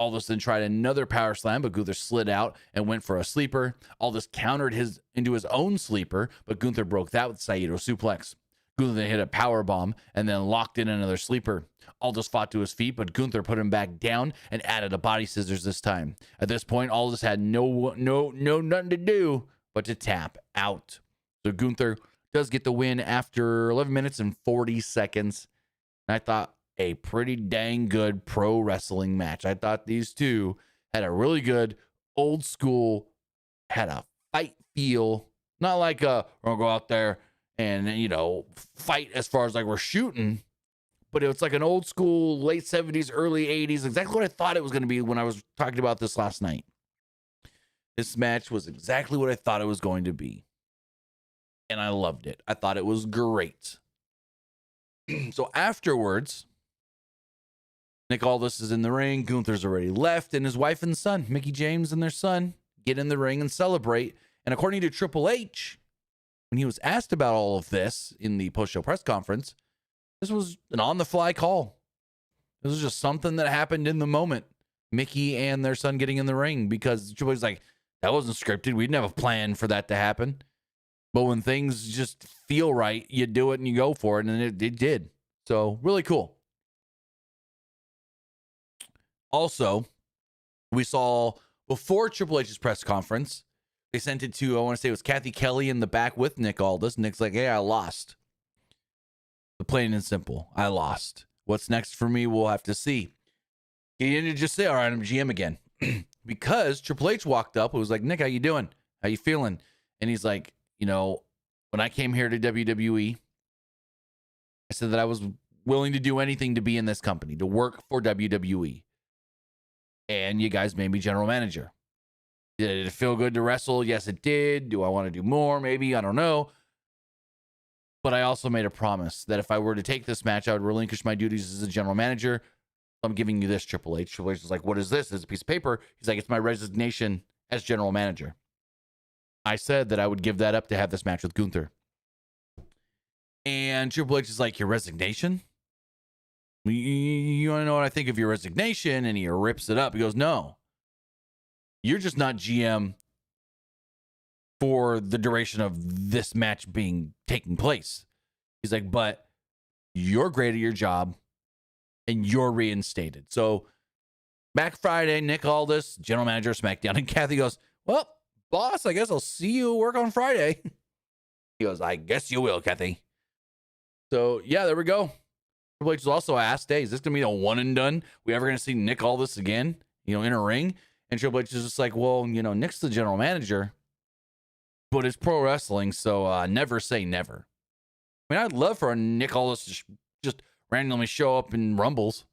Aldis then tried another power slam, but Gunther slid out and went for a sleeper. Aldis countered into his own sleeper, but Gunther broke that with Saito suplex. Gunther then hit a power bomb and then locked in another sleeper. Aldis fought to his feet, but Gunther put him back down and added a body scissors this time. At this point, Aldis had no nothing to do but to tap out. So Gunther does get the win after 11 minutes and 40 seconds. And I thought a pretty dang good pro wrestling match. I thought these two had a really good old school, had a fight feel. Not like we're gonna go out there and, fight as far as like we're shooting, but it's like an old school late 70s, early 80s, exactly what I thought it was going to be when I was talking about this last night. This match was exactly what I thought it was going to be. And I loved it. I thought it was great. So afterwards, Nick Aldis is in the ring. Gunther's already left, and his wife and son, Mickie James and their son, get in the ring and celebrate. And according to Triple H, when he was asked about all of this in the post-show press conference, this was an on-the-fly call. This was just something that happened in the moment. Mickie and their son getting in the ring, because Triple H's like, that wasn't scripted. We didn't have a plan for that to happen. But when things just feel right, you do it and you go for it, and it did. So, really cool. Also, we saw before Triple H's press conference, they sent it to, I want to say it was Kathy Kelly in the back with Nick Aldis. Nick's like, hey, I lost. The plain and simple. I lost. What's next for me, we'll have to see. He didn't just say, all right, I'm GM again. Because Triple H walked up and was like, Nick, how you doing? How you feeling? And he's like, when I came here to WWE, I said that I was willing to do anything to be in this company, to work for WWE. And you guys made me general manager. Did it feel good to wrestle? Yes, it did. Do I want to do more? Maybe. I don't know. But I also made a promise that if I were to take this match, I would relinquish my duties as a general manager. I'm giving you this, Triple H. Triple H was like, what is this? It's a piece of paper. He's like, it's my resignation as general manager. I said that I would give that up to have this match with Gunther. And Triple H is like, your resignation? You want to know what I think of your resignation? And he rips it up. He goes, no. You're just not GM for the duration of this match taking place. He's like, but you're great at your job and you're reinstated. So back Friday, Nick Aldis, general manager of SmackDown, and Kathy goes, well, boss, I guess I'll see you work on Friday. He goes, I guess you will, Kathy. So yeah, there we go. Triple H was also asked, hey, is this going to be a one and done? We ever going to see Nick Aldis again, in a ring? And Triple H is just like, well, Nick's the general manager, but it's pro wrestling, so never say never. I mean, I'd love for a Nick Aldis to just randomly show up in Rumbles.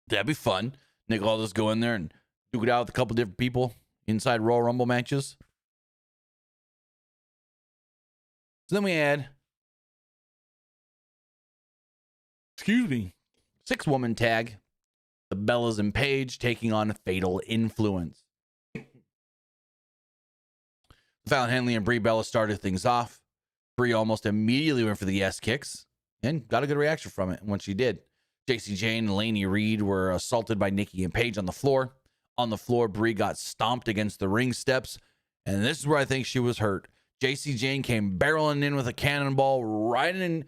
That'd be fun. Nick Aldis go in there and duke it out with a couple different people inside Royal Rumble matches. So then we add, 6-woman tag. The Bellas and Paige taking on Fatal Influence. Fallon Henley and Brie Bella started things off. Brie almost immediately went for the yes kicks and got a good reaction from it when she did. JC Jane and Lainey Reed were assaulted by Nikki and Paige on the floor. On the floor, Brie got stomped against the ring steps, and this is where I think she was hurt. JC Jane came barreling in with a cannonball right in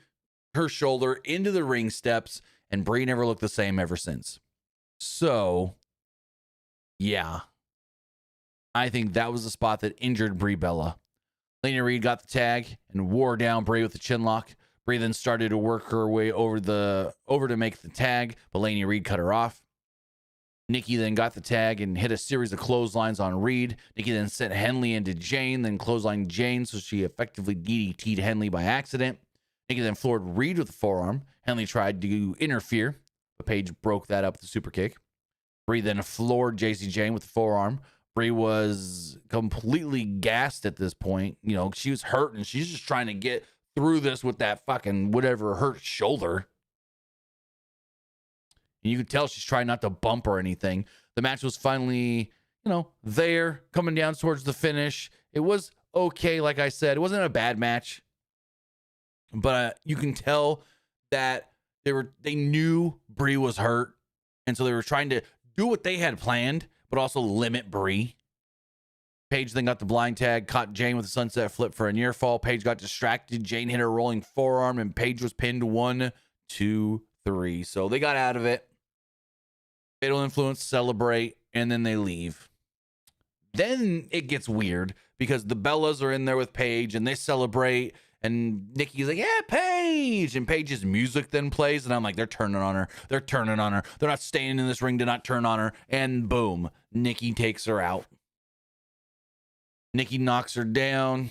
her shoulder into the ring steps, and Brie never looked the same ever since. So, yeah. I think that was the spot that injured Brie Bella. Lainey Reed got the tag and wore down Brie with the chinlock. Brie then started to work her way over to make the tag, but Lainey Reed cut her off. Nikki then got the tag and hit a series of clotheslines on Reed. Nikki then sent Henley into Jane, then clotheslined Jane, so she effectively DDT'd Henley by accident. Nikki then floored Reed with a forearm. Henley tried to interfere, but Paige broke that up with a super kick. Brie then floored JC Jane with the forearm. Brie was completely gassed at this point. You know, she was hurt and she's just trying to get through this with that fucking whatever hurt shoulder. And you could tell she's trying not to bump or anything. The match was finally, there, coming down towards the finish. It was okay, like I said. It wasn't a bad match. But you can tell that they knew Brie was hurt. And so they were trying to do what they had planned, but also limit Brie. Paige then got the blind tag, caught Jane with a sunset flip for a near fall. Paige got distracted. Jane hit her rolling forearm, and Paige was pinned 1, 2, 3. So they got out of it. Fatal Influence celebrate, and then they leave. Then it gets weird because the Bellas are in there with Paige, and they celebrate. And Nikki's like, yeah, Paige. And Paige's music then plays. And I'm like, they're turning on her. They're turning on her. They're not staying in this ring to not turn on her. And boom, Nikki takes her out. Nikki knocks her down.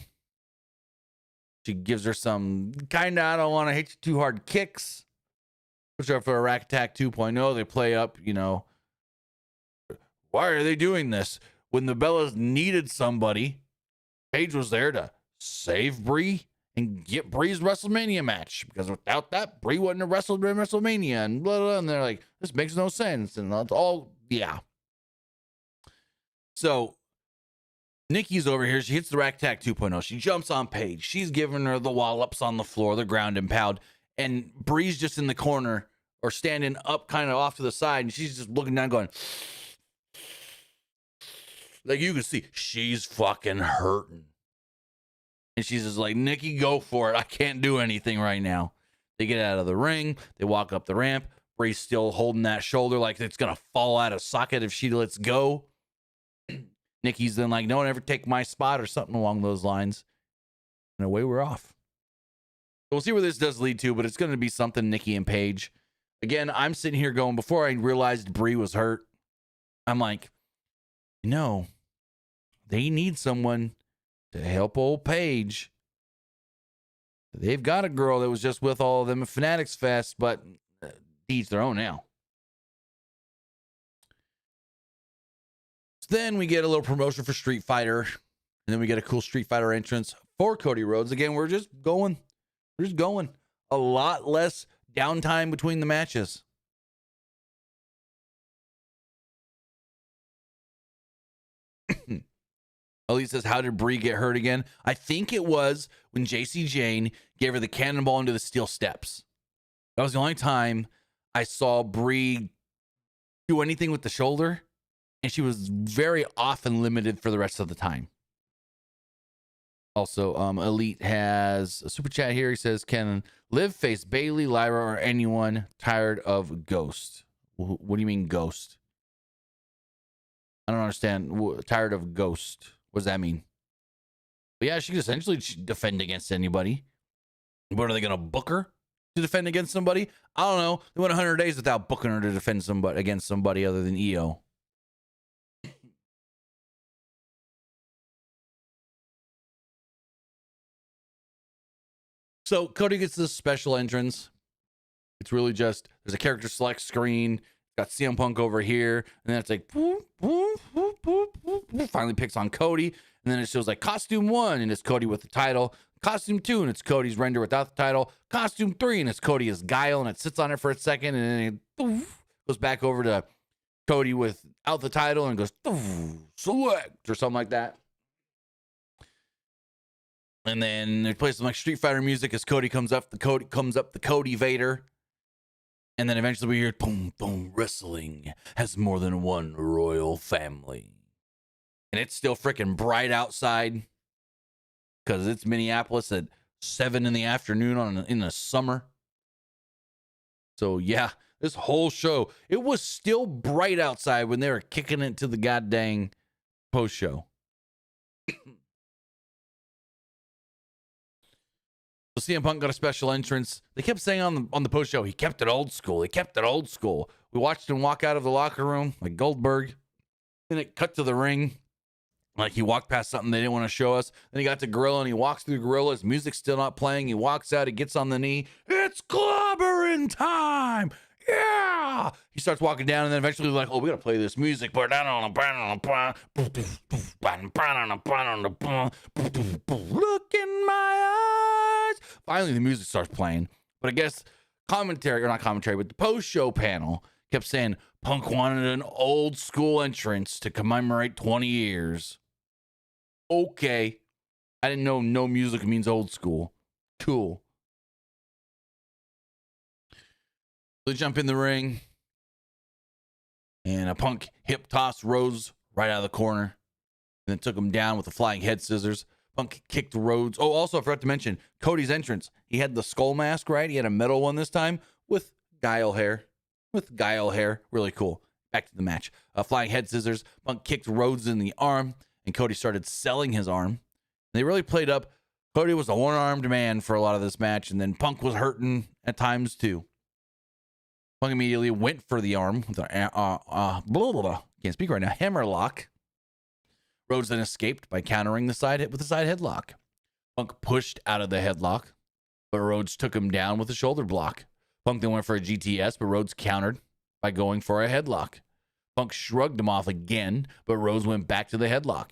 She gives her some kind of, I don't want to hit you too hard kicks. Which are for a Rack Attack 2.0. They play up, why are they doing this? When the Bellas needed somebody, Paige was there to save Brie and get Brie's WrestleMania match, because without that, Brie wouldn't have wrestled in WrestleMania, and blah, blah, and they're like, this makes no sense, and that's all, yeah. So, Nikki's over here, she hits the Rack Attack 2.0, she jumps on Paige, she's giving her the wallops on the floor, the ground and pound, and Brie's just in the corner, or standing up kind of off to the side, and she's just looking down going, like you can see, she's fucking hurting. And she's just like, Nikki, go for it. I can't do anything right now. They get out of the ring. They walk up the ramp. Brie's still holding that shoulder like it's going to fall out of socket if she lets go. Nikki's then like, no one ever take my spot or something along those lines. And away we're off. So we'll see where this does lead to, but it's going to be something Nikki and Paige. Again, I'm sitting here going, before I realized Brie was hurt, I'm like, they need someone to help old Paige. They've got a girl that was just with all of them at Fanatics Fest, but each their own now. So then we get a little promotion for Street Fighter, and then we get a cool Street Fighter entrance for Cody Rhodes. Again, we're just going. A lot less downtime between the matches. Elite says, how did Brie get hurt again? I think it was when JC Jane gave her the cannonball into the steel steps. That was the only time I saw Brie do anything with the shoulder, and she was very often limited for the rest of the time. Also, Elite has a super chat here. He says, can Liv face Bayley, Lyra, or anyone tired of Ghost? What do you mean Ghost? I don't understand. Tired of Ghost. What does that mean? But yeah, she could essentially defend against anybody. But are they going to book her to defend against somebody? I don't know. They went 100 days without booking her to defend somebody against somebody other than EO. So Cody gets this special entrance. It's really just, there's a character select screen. Got CM Punk over here, and then it's like boop, boop, boop, boop, boop, boop. Finally picks on Cody, and then it shows like costume 1, and it's Cody with the title. Costume 2, and it's Cody's render without the title. Costume 3, and it's Cody as Guile, and it sits on it for a second, and then it goes back over to Cody without the title and goes, select, or something like that. And then they play some like Street Fighter music as Cody comes up. The Cody Vader. And then eventually we hear, boom, boom, wrestling has more than one royal family. And it's still freaking bright outside because it's Minneapolis at 7 in the afternoon in the summer. So yeah, this whole show, it was still bright outside when they were kicking it to the goddamn post show. So CM Punk got a special entrance. They kept saying on the post show, he kept it old school. He kept it old school. We watched him walk out of the locker room like Goldberg. Then it cut to the ring. Like he walked past something they didn't want to show us. Then he got to Gorilla and he walks through Gorilla. His music's still not playing. He walks out. He gets on the knee. It's clobbering time. Yeah. He starts walking down and then eventually like, oh, we got to play this music. Look in my eyes. Finally, the music starts playing. But I guess the post-show panel kept saying Punk wanted an old school entrance to commemorate 20 years. Okay. I didn't know no music means old school. Cool. They jump in the ring. And a Punk hip toss Rhodes right out of the corner. And then took him down with the flying head scissors. Punk kicked Rhodes. Oh, also, I forgot to mention Cody's entrance. He had the skull mask, right? He had a metal one this time with guile hair. Really cool. Back to the match. Flying head scissors. Punk kicked Rhodes in the arm, and Cody started selling his arm. They really played up. Cody was a one-armed man for a lot of this match, and then Punk was hurting at times too. Punk immediately went for the arm with a can't speak right now, hammerlock. Rhodes then escaped by countering the side hit with a side headlock. Punk pushed out of the headlock, but Rhodes took him down with a shoulder block. Punk then went for a GTS, but Rhodes countered by going for a headlock. Punk shrugged him off again, but Rhodes went back to the headlock.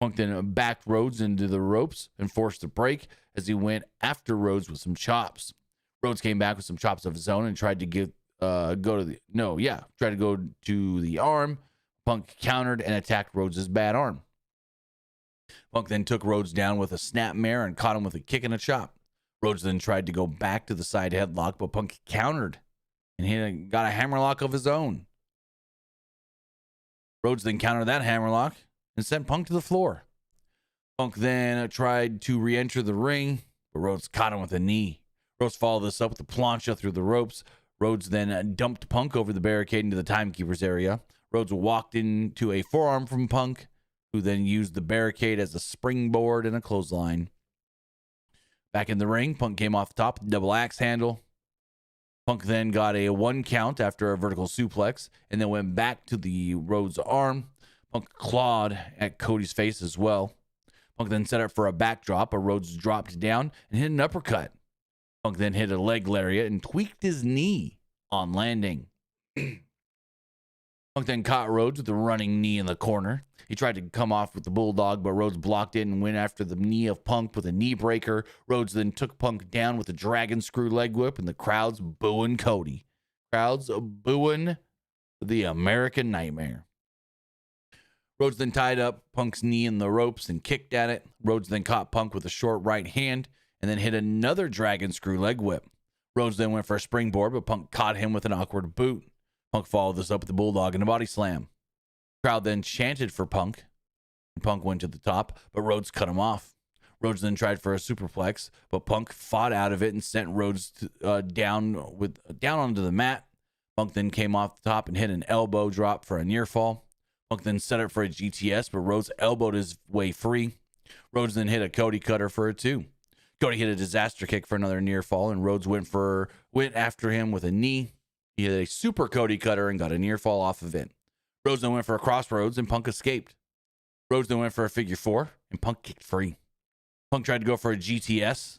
Punk then backed Rhodes into the ropes and forced a break as he went after Rhodes with some chops. Rhodes came back with some chops of his own and tried to go to the arm. Punk countered and attacked Rhodes' bad arm. Punk then took Rhodes down with a snapmare and caught him with a kick and a chop. Rhodes then tried to go back to the side headlock, but Punk countered and he got a hammerlock of his own. Rhodes then countered that hammerlock and sent Punk to the floor. Punk then tried to re-enter the ring, but Rhodes caught him with a knee. Rhodes followed this up with a plancha through the ropes. Rhodes then dumped Punk over the barricade into the timekeeper's area. Rhodes walked into a forearm from Punk, who then used the barricade as a springboard and a clothesline. Back in the ring, Punk came off the top with a double axe handle. Punk then got a 1 count after a vertical suplex and then went back to the Rhodes arm. Punk clawed at Cody's face as well. Punk then set up for a backdrop, but Rhodes dropped down and hit an uppercut. Punk then hit a leg lariat and tweaked his knee on landing. Punk then caught Rhodes with a running knee in the corner. He tried to come off with the bulldog, but Rhodes blocked it and went after the knee of Punk with a knee breaker. Rhodes then took Punk down with a dragon screw leg whip, and the crowd's booing Cody. Crowd's booing the American Nightmare. Rhodes then tied up Punk's knee in the ropes and kicked at it. Rhodes then caught Punk with a short right hand and then hit another dragon screw leg whip. Rhodes then went for a springboard, but Punk caught him with an awkward boot. Punk followed this up with the bulldog and a body slam. The crowd then chanted for Punk. Punk went to the top, but Rhodes cut him off. Rhodes then tried for a superplex, but Punk fought out of it and sent Rhodes down onto the mat. Punk then came off the top and hit an elbow drop for a near fall. Punk then set up for a GTS, but Rhodes elbowed his way free. Rhodes then hit a Cody cutter for a 2. Cody hit a disaster kick for another near fall, and Rhodes went after him with a knee. He hit a super Cody cutter and got a near fall off of it. Rhodes then went for a crossroads, and Punk escaped. Rhodes then went for a figure 4, and Punk kicked free. Punk tried to go for a GTS,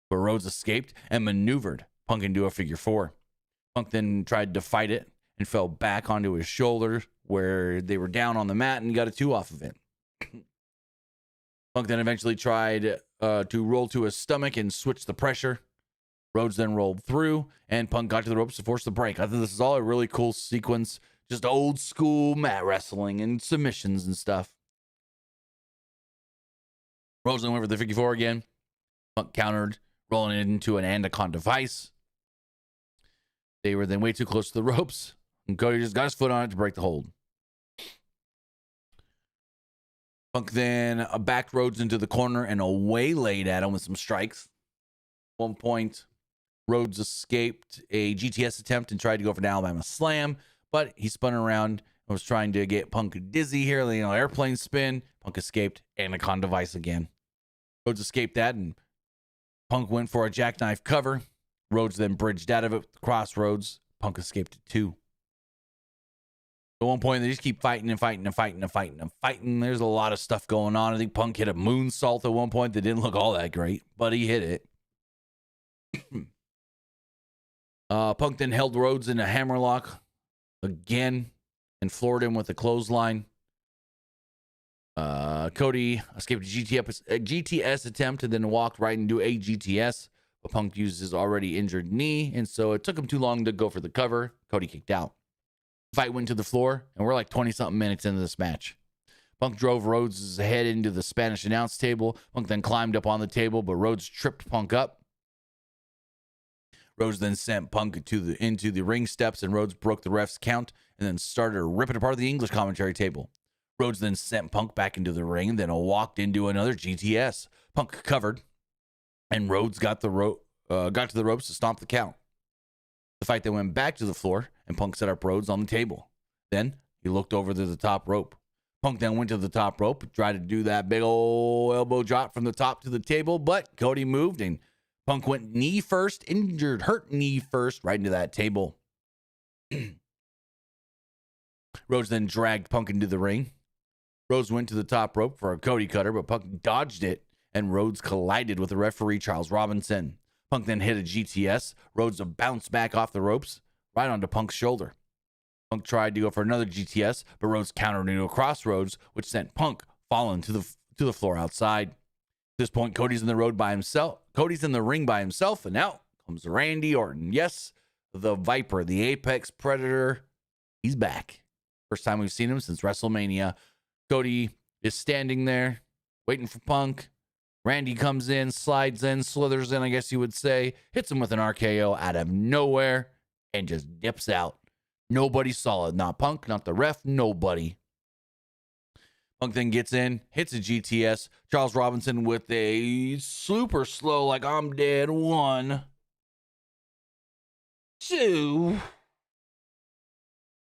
but Rhodes escaped and maneuvered Punk into a figure 4. Punk then tried to fight it and fell back onto his shoulder where they were down on the mat and got a 2 off of it. Punk then eventually tried to roll to his stomach and switch the pressure. Rhodes then rolled through, and Punk got to the ropes to force the break. I think this is all a really cool sequence. Just old school mat wrestling and submissions and stuff. Rhodes then went for the 54 again. Punk countered, rolling it into an anaconda vice. They were then way too close to the ropes, and Cody just got his foot on it to break the hold. Punk then backed Rhodes into the corner and waylaid at him with some strikes. At one point, Rhodes escaped a GTS attempt and tried to go for an Alabama slam, but he spun around and was trying to get Punk dizzy here. Airplane spin. Punk escaped. Anaconda vice again. Rhodes escaped that, and Punk went for a jackknife cover. Rhodes then bridged out of it with crossroads. Punk escaped it too. At one point, they just keep fighting and fighting and fighting and fighting and fighting. There's a lot of stuff going on. I think Punk hit a moonsault at one point that didn't look all that great, but he hit it. Punk then held Rhodes in a hammerlock again and floored him with a clothesline. Cody escaped a GTS attempt and then walked right into a GTS, but Punk used his already injured knee, and so it took him too long to go for the cover. Cody kicked out. The fight went to the floor, and we're like 20-something minutes into this match. Punk drove Rhodes' head into the Spanish announce table. Punk then climbed up on the table, but Rhodes tripped Punk up. Rhodes then sent Punk into the ring steps, and Rhodes broke the ref's count and then started ripping apart the English commentary table. Rhodes then sent Punk back into the ring, then walked into another GTS. Punk covered, and Rhodes got to the ropes to stomp the count. The fight then went back to the floor, and Punk set up Rhodes on the table. Then he looked over to the top rope. Punk then went to the top rope, tried to do that big old elbow drop from the top to the table, but Cody moved, and Punk went knee first, hurt knee first, right into that table. Rhodes then dragged Punk into the ring. Rhodes went to the top rope for a Cody cutter, but Punk dodged it, and Rhodes collided with the referee, Charles Robinson. Punk then hit a GTS. Rhodes bounced back off the ropes, right onto Punk's shoulder. Punk tried to go for another GTS, but Rhodes countered into a crossroads, which sent Punk falling to the floor outside. At this point, Cody's in the ring by himself, and out comes Randy Orton. Yes, the Viper, the Apex Predator. He's back. First time we've seen him since WrestleMania. Cody is standing there, waiting for Punk. Randy comes in, slides in, slithers in, I guess you would say, hits him with an RKO out of nowhere, and just dips out. Nobody saw it. Not Punk, not the ref, nobody. Punk then gets in, hits a GTS. Charles Robinson with a super slow, like I'm dead. 1, 2,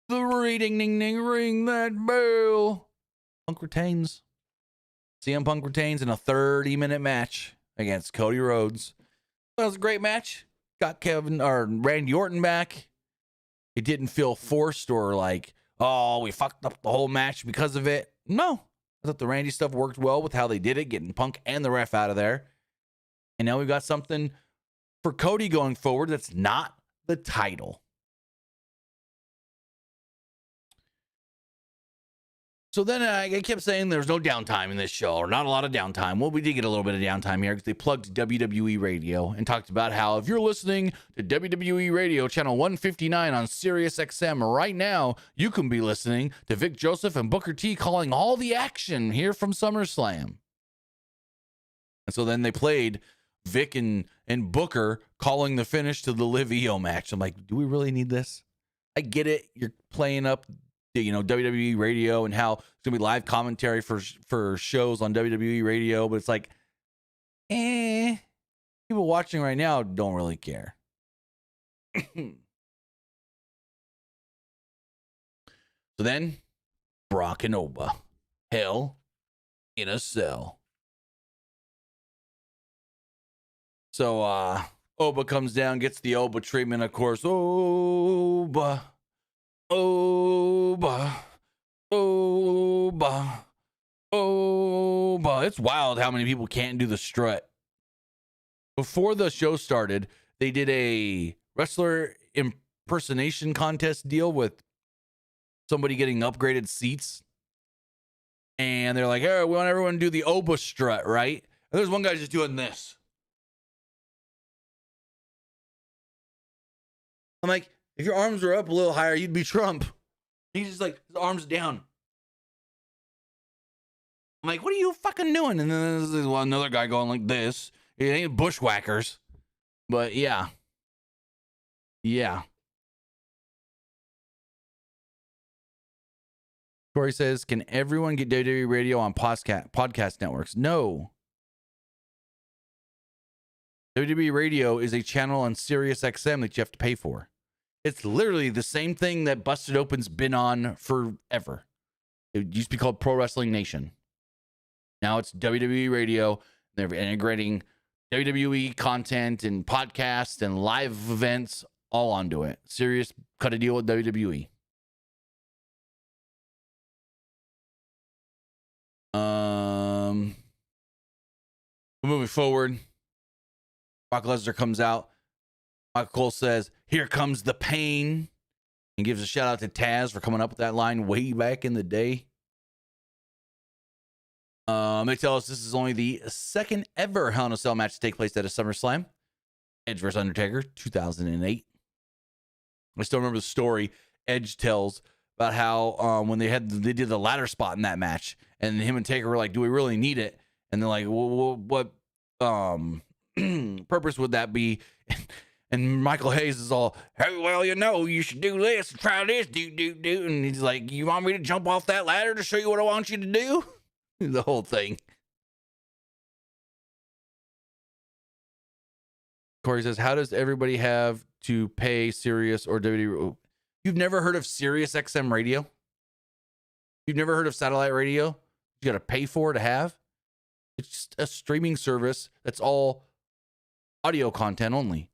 3, ding, ding, ding, ring that bell. Punk retains. CM Punk retains in a 30-minute match against Cody Rhodes. That was a great match. Got Randy Orton back. It didn't feel forced or like, oh, we fucked up the whole match because of it. No. I thought the Randy stuff worked well with how they did it, getting Punk and the ref out of there. And now we've got something for Cody going forward that's not the title. So then I kept saying there's no downtime in this show, or not a lot of downtime. Well, we did get a little bit of downtime here because they plugged WWE Radio and talked about how if you're listening to WWE Radio channel 159 on Sirius XM right now, you can be listening to Vic Joseph and Booker T calling all the action here from SummerSlam. And so then they played Vic and Booker calling the finish to the Liv Io match. I'm like, do we really need this? I get it. You're playing up WWE Radio and how it's gonna be live commentary for shows on WWE Radio, but it's like, people watching right now don't really care. So then, Brock and Oba, Hell in a Cell. So Oba comes down, gets the Oba treatment, of course. Oba. It's wild how many people can't do the strut. Before the show started, they did a wrestler impersonation contest deal with somebody getting upgraded seats. And they're like, hey, we want everyone to do the Oba strut, right? And there's one guy just doing this. I'm like, if your arms were up a little higher, you'd be Trump. He's just like, his arms down. I'm like, what are you fucking doing? And then there's another guy going like this. It ain't bushwhackers. But yeah. Yeah. Corey says, can everyone get WWE Radio on podcast networks? No. WWE Radio is a channel on Sirius XM that you have to pay for. It's literally the same thing that Busted Open's been on forever. It used to be called Pro Wrestling Nation. Now it's WWE Radio. They're integrating WWE content and podcasts and live events all onto it. Sirius cut a deal with WWE. Moving forward, Brock Lesnar comes out. Michael Cole says, "Here comes the pain," and gives a shout out to Taz for coming up with that line way back in the day. They tell us this is only the second ever Hell in a Cell match to take place at a SummerSlam. Edge vs. Undertaker, 2008. I still remember the story Edge tells about how when they did the ladder spot in that match, and him and Taker were like, "Do we really need it?" And they're like, well, "What purpose would that be?" And Michael Hayes is all, "Hey, well, you should do this, try this, do. And he's like, "You want me to jump off that ladder to show you what I want you to do?" The whole thing. Corey says, how does everybody have to pay Sirius or WWE? You've never heard of Sirius XM radio? You've never heard of satellite radio? You got to pay for to have? It's just a streaming service that's all audio content only.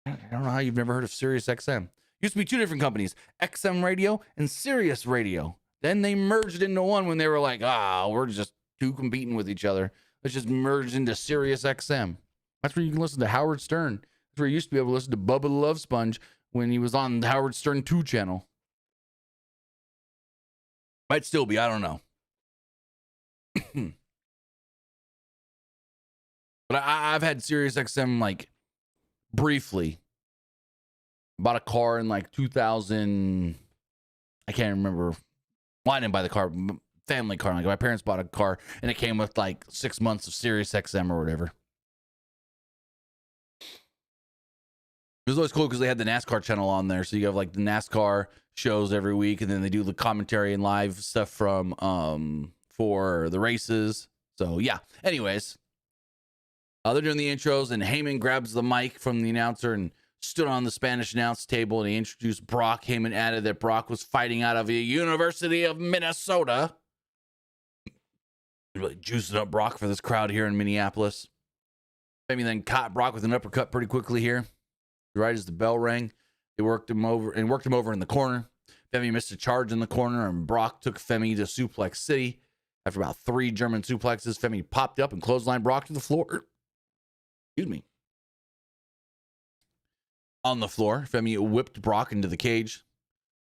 I don't know how you've never heard of Sirius XM. Used to be two different companies, XM Radio and Sirius Radio. Then they merged into one when they were like, we're just two competing with each other. Let's just merge into Sirius XM. That's where you can listen to Howard Stern. That's where you used to be able to listen to Bubba the Love Sponge when he was on the Howard Stern 2 channel. Might still be, I don't know. But I've had Sirius XM like briefly. Bought a car in like 2000. I can't remember. Well, I didn't buy the car, family car. Like my parents bought a car and it came with like 6 months of Sirius XM or whatever. It was always cool because they had the NASCAR channel on there. So you have like the NASCAR shows every week, and then they do the commentary and live stuff from for the races. So yeah. Anyways, they're doing the intros, and Heyman grabs the mic from the announcer and stood on the Spanish announce table, and he introduced Brock. Heyman added that Brock was fighting out of the University of Minnesota. Really juicing up Brock for this crowd here in Minneapolis. Maybe then caught Brock with an uppercut pretty quickly here. Right as the bell rang, they worked him over in the corner. Femi missed a charge in the corner, and Brock took Femi to Suplex City. After about 3 German suplexes, Femi popped up and clotheslined Brock to the floor. Excuse me. On the floor, Femi whipped Brock into the cage.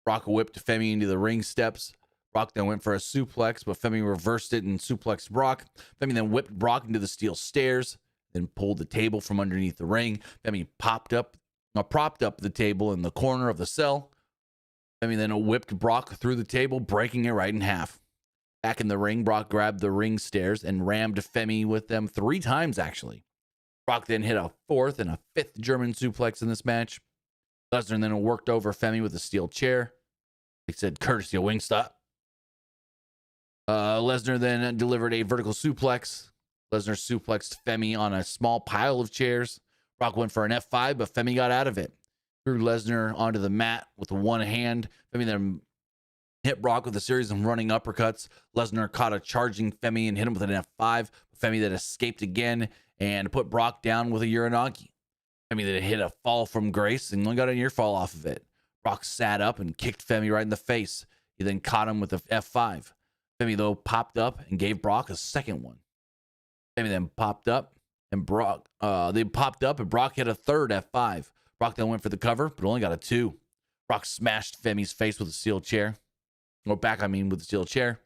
Brock whipped Femi into the ring steps. Brock then went for a suplex, but Femi reversed it and suplexed Brock. Femi then whipped Brock into the steel stairs, then pulled the table from underneath the ring. Femi propped up the table in the corner of the cell. Femi then whipped Brock through the table, breaking it right in half. Back in the ring, Brock grabbed the ring stairs and rammed Femi with them 3 times, actually. Brock then hit a 4th and a 5th German suplex in this match. Lesnar then worked over Femi with a steel chair. He said, courtesy of Wingstop. Lesnar then delivered a vertical suplex. Lesnar suplexed Femi on a small pile of chairs. Brock went for an F5, but Femi got out of it. Threw Lesnar onto the mat with one hand. Femi then hit Brock with a series of running uppercuts. Lesnar caught a charging Femi and hit him with an F5. Femi then escaped again and put Brock down with a Uranagi. Femi then hit a fall from grace and only got an ear fall off of it. Brock sat up and kicked Femi right in the face. He then caught him with a F5. Femi, though, popped up and gave Brock a second one. Femi then popped up and Brock hit a 3rd F5. Brock then went for the cover, but only got a 2. Brock smashed Femi's face with a steel chair. Or back, with the steel chair.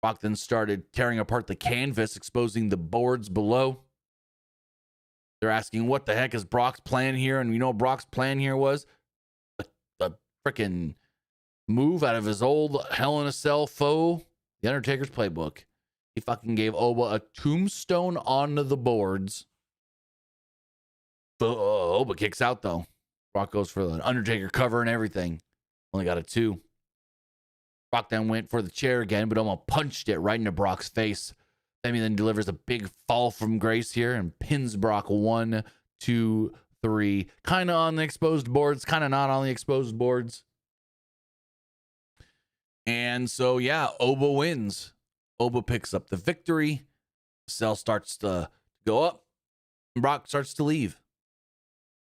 Brock then started tearing apart the canvas, exposing the boards below. They're asking, what the heck is Brock's plan here? And you know what Brock's plan here was? The freaking move out of his old Hell in a Cell foe, The Undertaker's playbook. He fucking gave Oba a tombstone on the boards. Oba kicks out, though. Brock goes for the Undertaker cover and everything. Only got a 2. Brock then went for the chair again, but almost punched it right into Brock's face. Femi then delivers a big fall from grace here and pins Brock 1, 2, 3. Kind of on the exposed boards, kind of not on the exposed boards. And so, yeah, Oba wins. Oba picks up the victory. Cell starts to go up. And Brock starts to leave.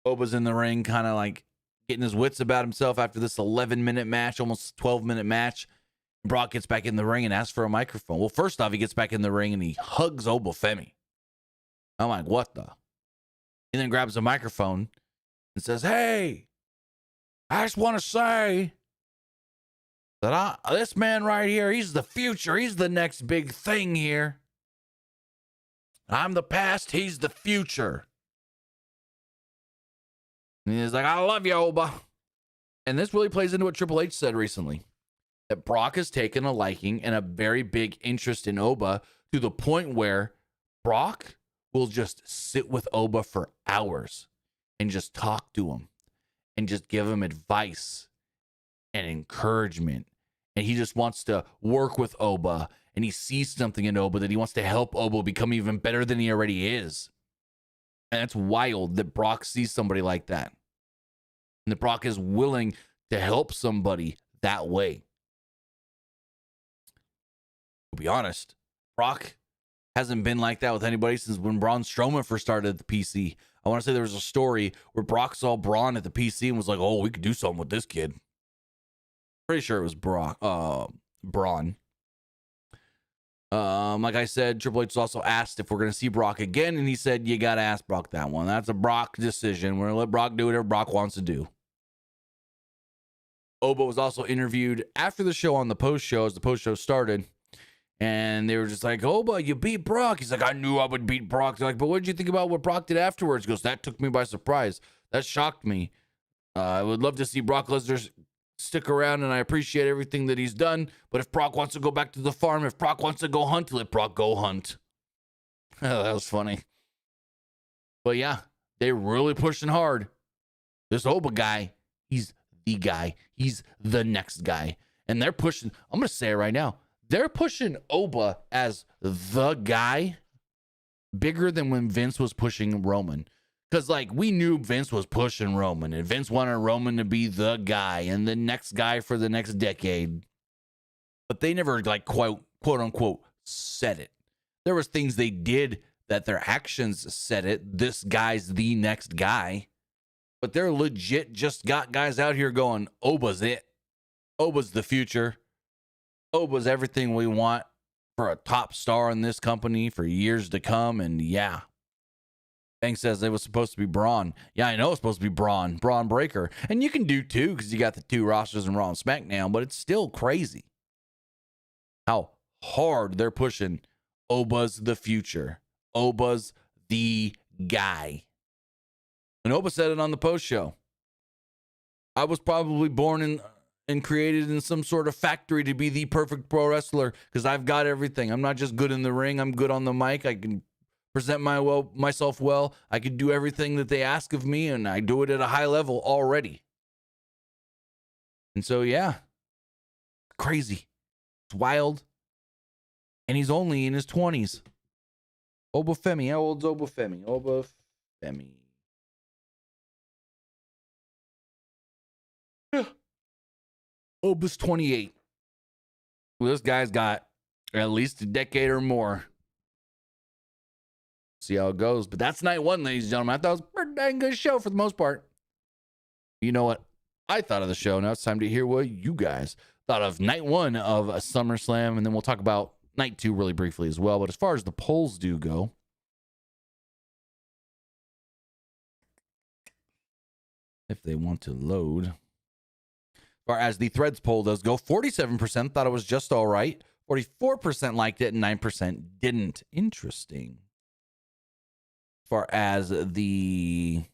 Oba's in the ring, kind of like getting his wits about himself after this 11-minute match, almost 12-minute match. Brock gets back in the ring and asks for a microphone. Well, first off, he gets back in the ring and he hugs Oba Femi. I'm like, what the? He then grabs a microphone and says, hey, I just want to say that this man right here, he's the future. He's the next big thing here. I'm the past. He's the future. And he's like, I love you, Oba. And this really plays into what Triple H said recently. That Brock has taken a liking and a very big interest in Oba to the point where Brock will just sit with Oba for hours and just talk to him and just give him advice and encouragement. And he just wants to work with Oba, and he sees something in Oba that he wants to help Oba become even better than he already is. And it's wild that Brock sees somebody like that. And that Brock is willing to help somebody that way. To be honest, Brock hasn't been like that with anybody since when Braun Strowman first started at the PC. I want to say there was a story where Brock saw Braun at the PC and was like, oh, we could do something with this kid. Pretty sure it was Braun. Like I said, Triple H also asked if we're going to see Brock again, and he said, you got to ask Brock that one. That's a Brock decision. We're going to let Brock do whatever Brock wants to do. Oba was also interviewed after the show on the post show, as the post show started, and they were just like, Oba, you beat Brock. He's like, I knew I would beat Brock. They're like, but what did you think about what Brock did afterwards? He goes, that took me by surprise. That shocked me. I would love to see Brock Lesnar stick around, and I appreciate everything that he's done. But if Brock wants to go back to the farm, if Brock wants to go hunt, let Brock go hunt. That was funny. But yeah, they're really pushing hard. This Oba guy, he's the guy. He's the next guy. And they're pushing, I'm going to say it right now, they're pushing Oba as the guy bigger than when Vince was pushing Roman. Because, like, we knew Vince was pushing Roman, and Vince wanted Roman to be the guy and the next guy for the next decade. But they never, like, quote unquote, said it. There was things they did that their actions said it. This guy's the next guy. But they're legit just got guys out here going, Oba's it. Oba's the future. Oba's everything we want for a top star in this company for years to come. And yeah. Banks says it was supposed to be Braun. Yeah, I know it's supposed to be Braun Breaker. And you can do two because you got the two rosters in Raw and SmackDown, but it's still crazy how hard they're pushing Oba's the future. Oba's the guy. And Oba said it on the post show. I was probably born and created in some sort of factory to be the perfect pro wrestler because I've got everything. I'm not just good in the ring. I'm good on the mic. I can present myself well. I can do everything that they ask of me, and I do it at a high level already. And so, yeah, crazy. It's wild. And he's only in his 20s. Oba Femi. How old's Oba Femi? Oba Femi. Oba's 28. Well, this guy's got at least a decade or more. See how it goes. But that's night one, ladies and gentlemen. I thought it was a pretty dang good show for the most part. You know what I thought of the show. Now it's time to hear what you guys thought of night one of a SummerSlam. And then we'll talk about night two really briefly as well. But as far as the polls do go, if they want to load. As far as the Threads poll does go, 47% thought it was just all right. 44% liked it and 9% didn't. Interesting. As far as the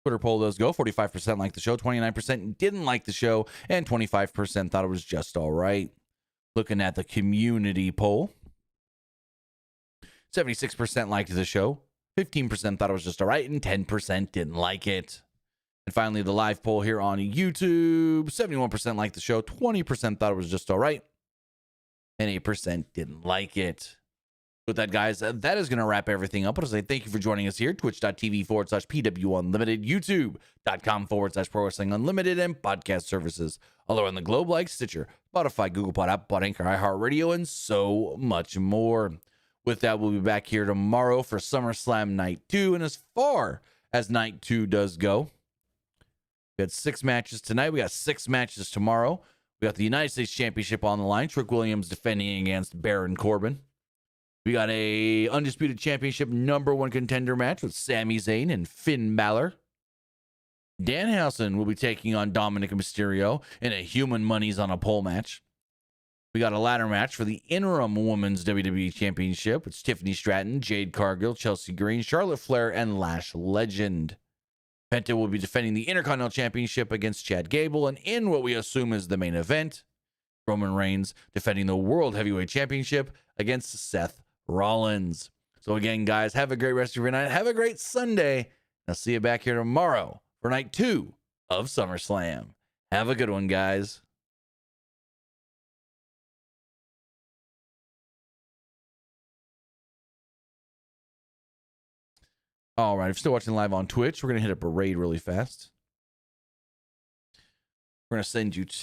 Twitter poll does go. 45% liked the show, 29% didn't like the show, and 25% thought it was just all right. Looking at the community poll, 76% liked the show, 15% thought it was just all right, and 10% didn't like it. And finally, the live poll here on YouTube, 71% liked the show, 20% thought it was just all right, and 8% didn't like it. With that, guys, that is going to wrap everything up. I want to say thank you for joining us here, twitch.tv/PWU Unlimited, youtube.com/Pro Wrestling Unlimited, and podcast services all around the globe like Stitcher, Spotify, Google Pod, Apple Pod, Anchor, iHeartRadio, and so much more. With that, we'll be back here tomorrow for SummerSlam Night 2. And as far as Night 2 does go, we had 6 matches tonight. We got 6 matches tomorrow. We got the United States Championship on the line. Trick Williams defending against Baron Corbin. We got a Undisputed Championship #1 contender match with Sami Zayn and Finn Balor. Danhausen will be taking on Dominic Mysterio in a Human Money's on a Pole match. We got a ladder match for the interim Women's WWE Championship with Tiffany Stratton, Jade Cargill, Chelsea Green, Charlotte Flair, and Lash Legend. Penta will be defending the Intercontinental Championship against Chad Gable, and in what we assume is the main event, Roman Reigns defending the World Heavyweight Championship against Seth Rollins. So again, guys, have a great rest of your night. Have a great Sunday. I'll see you back here tomorrow for Night 2 of SummerSlam. Have a good one, guys. All right, if you're still watching live on Twitch, we're going to hit up a raid really fast. We're going to send you to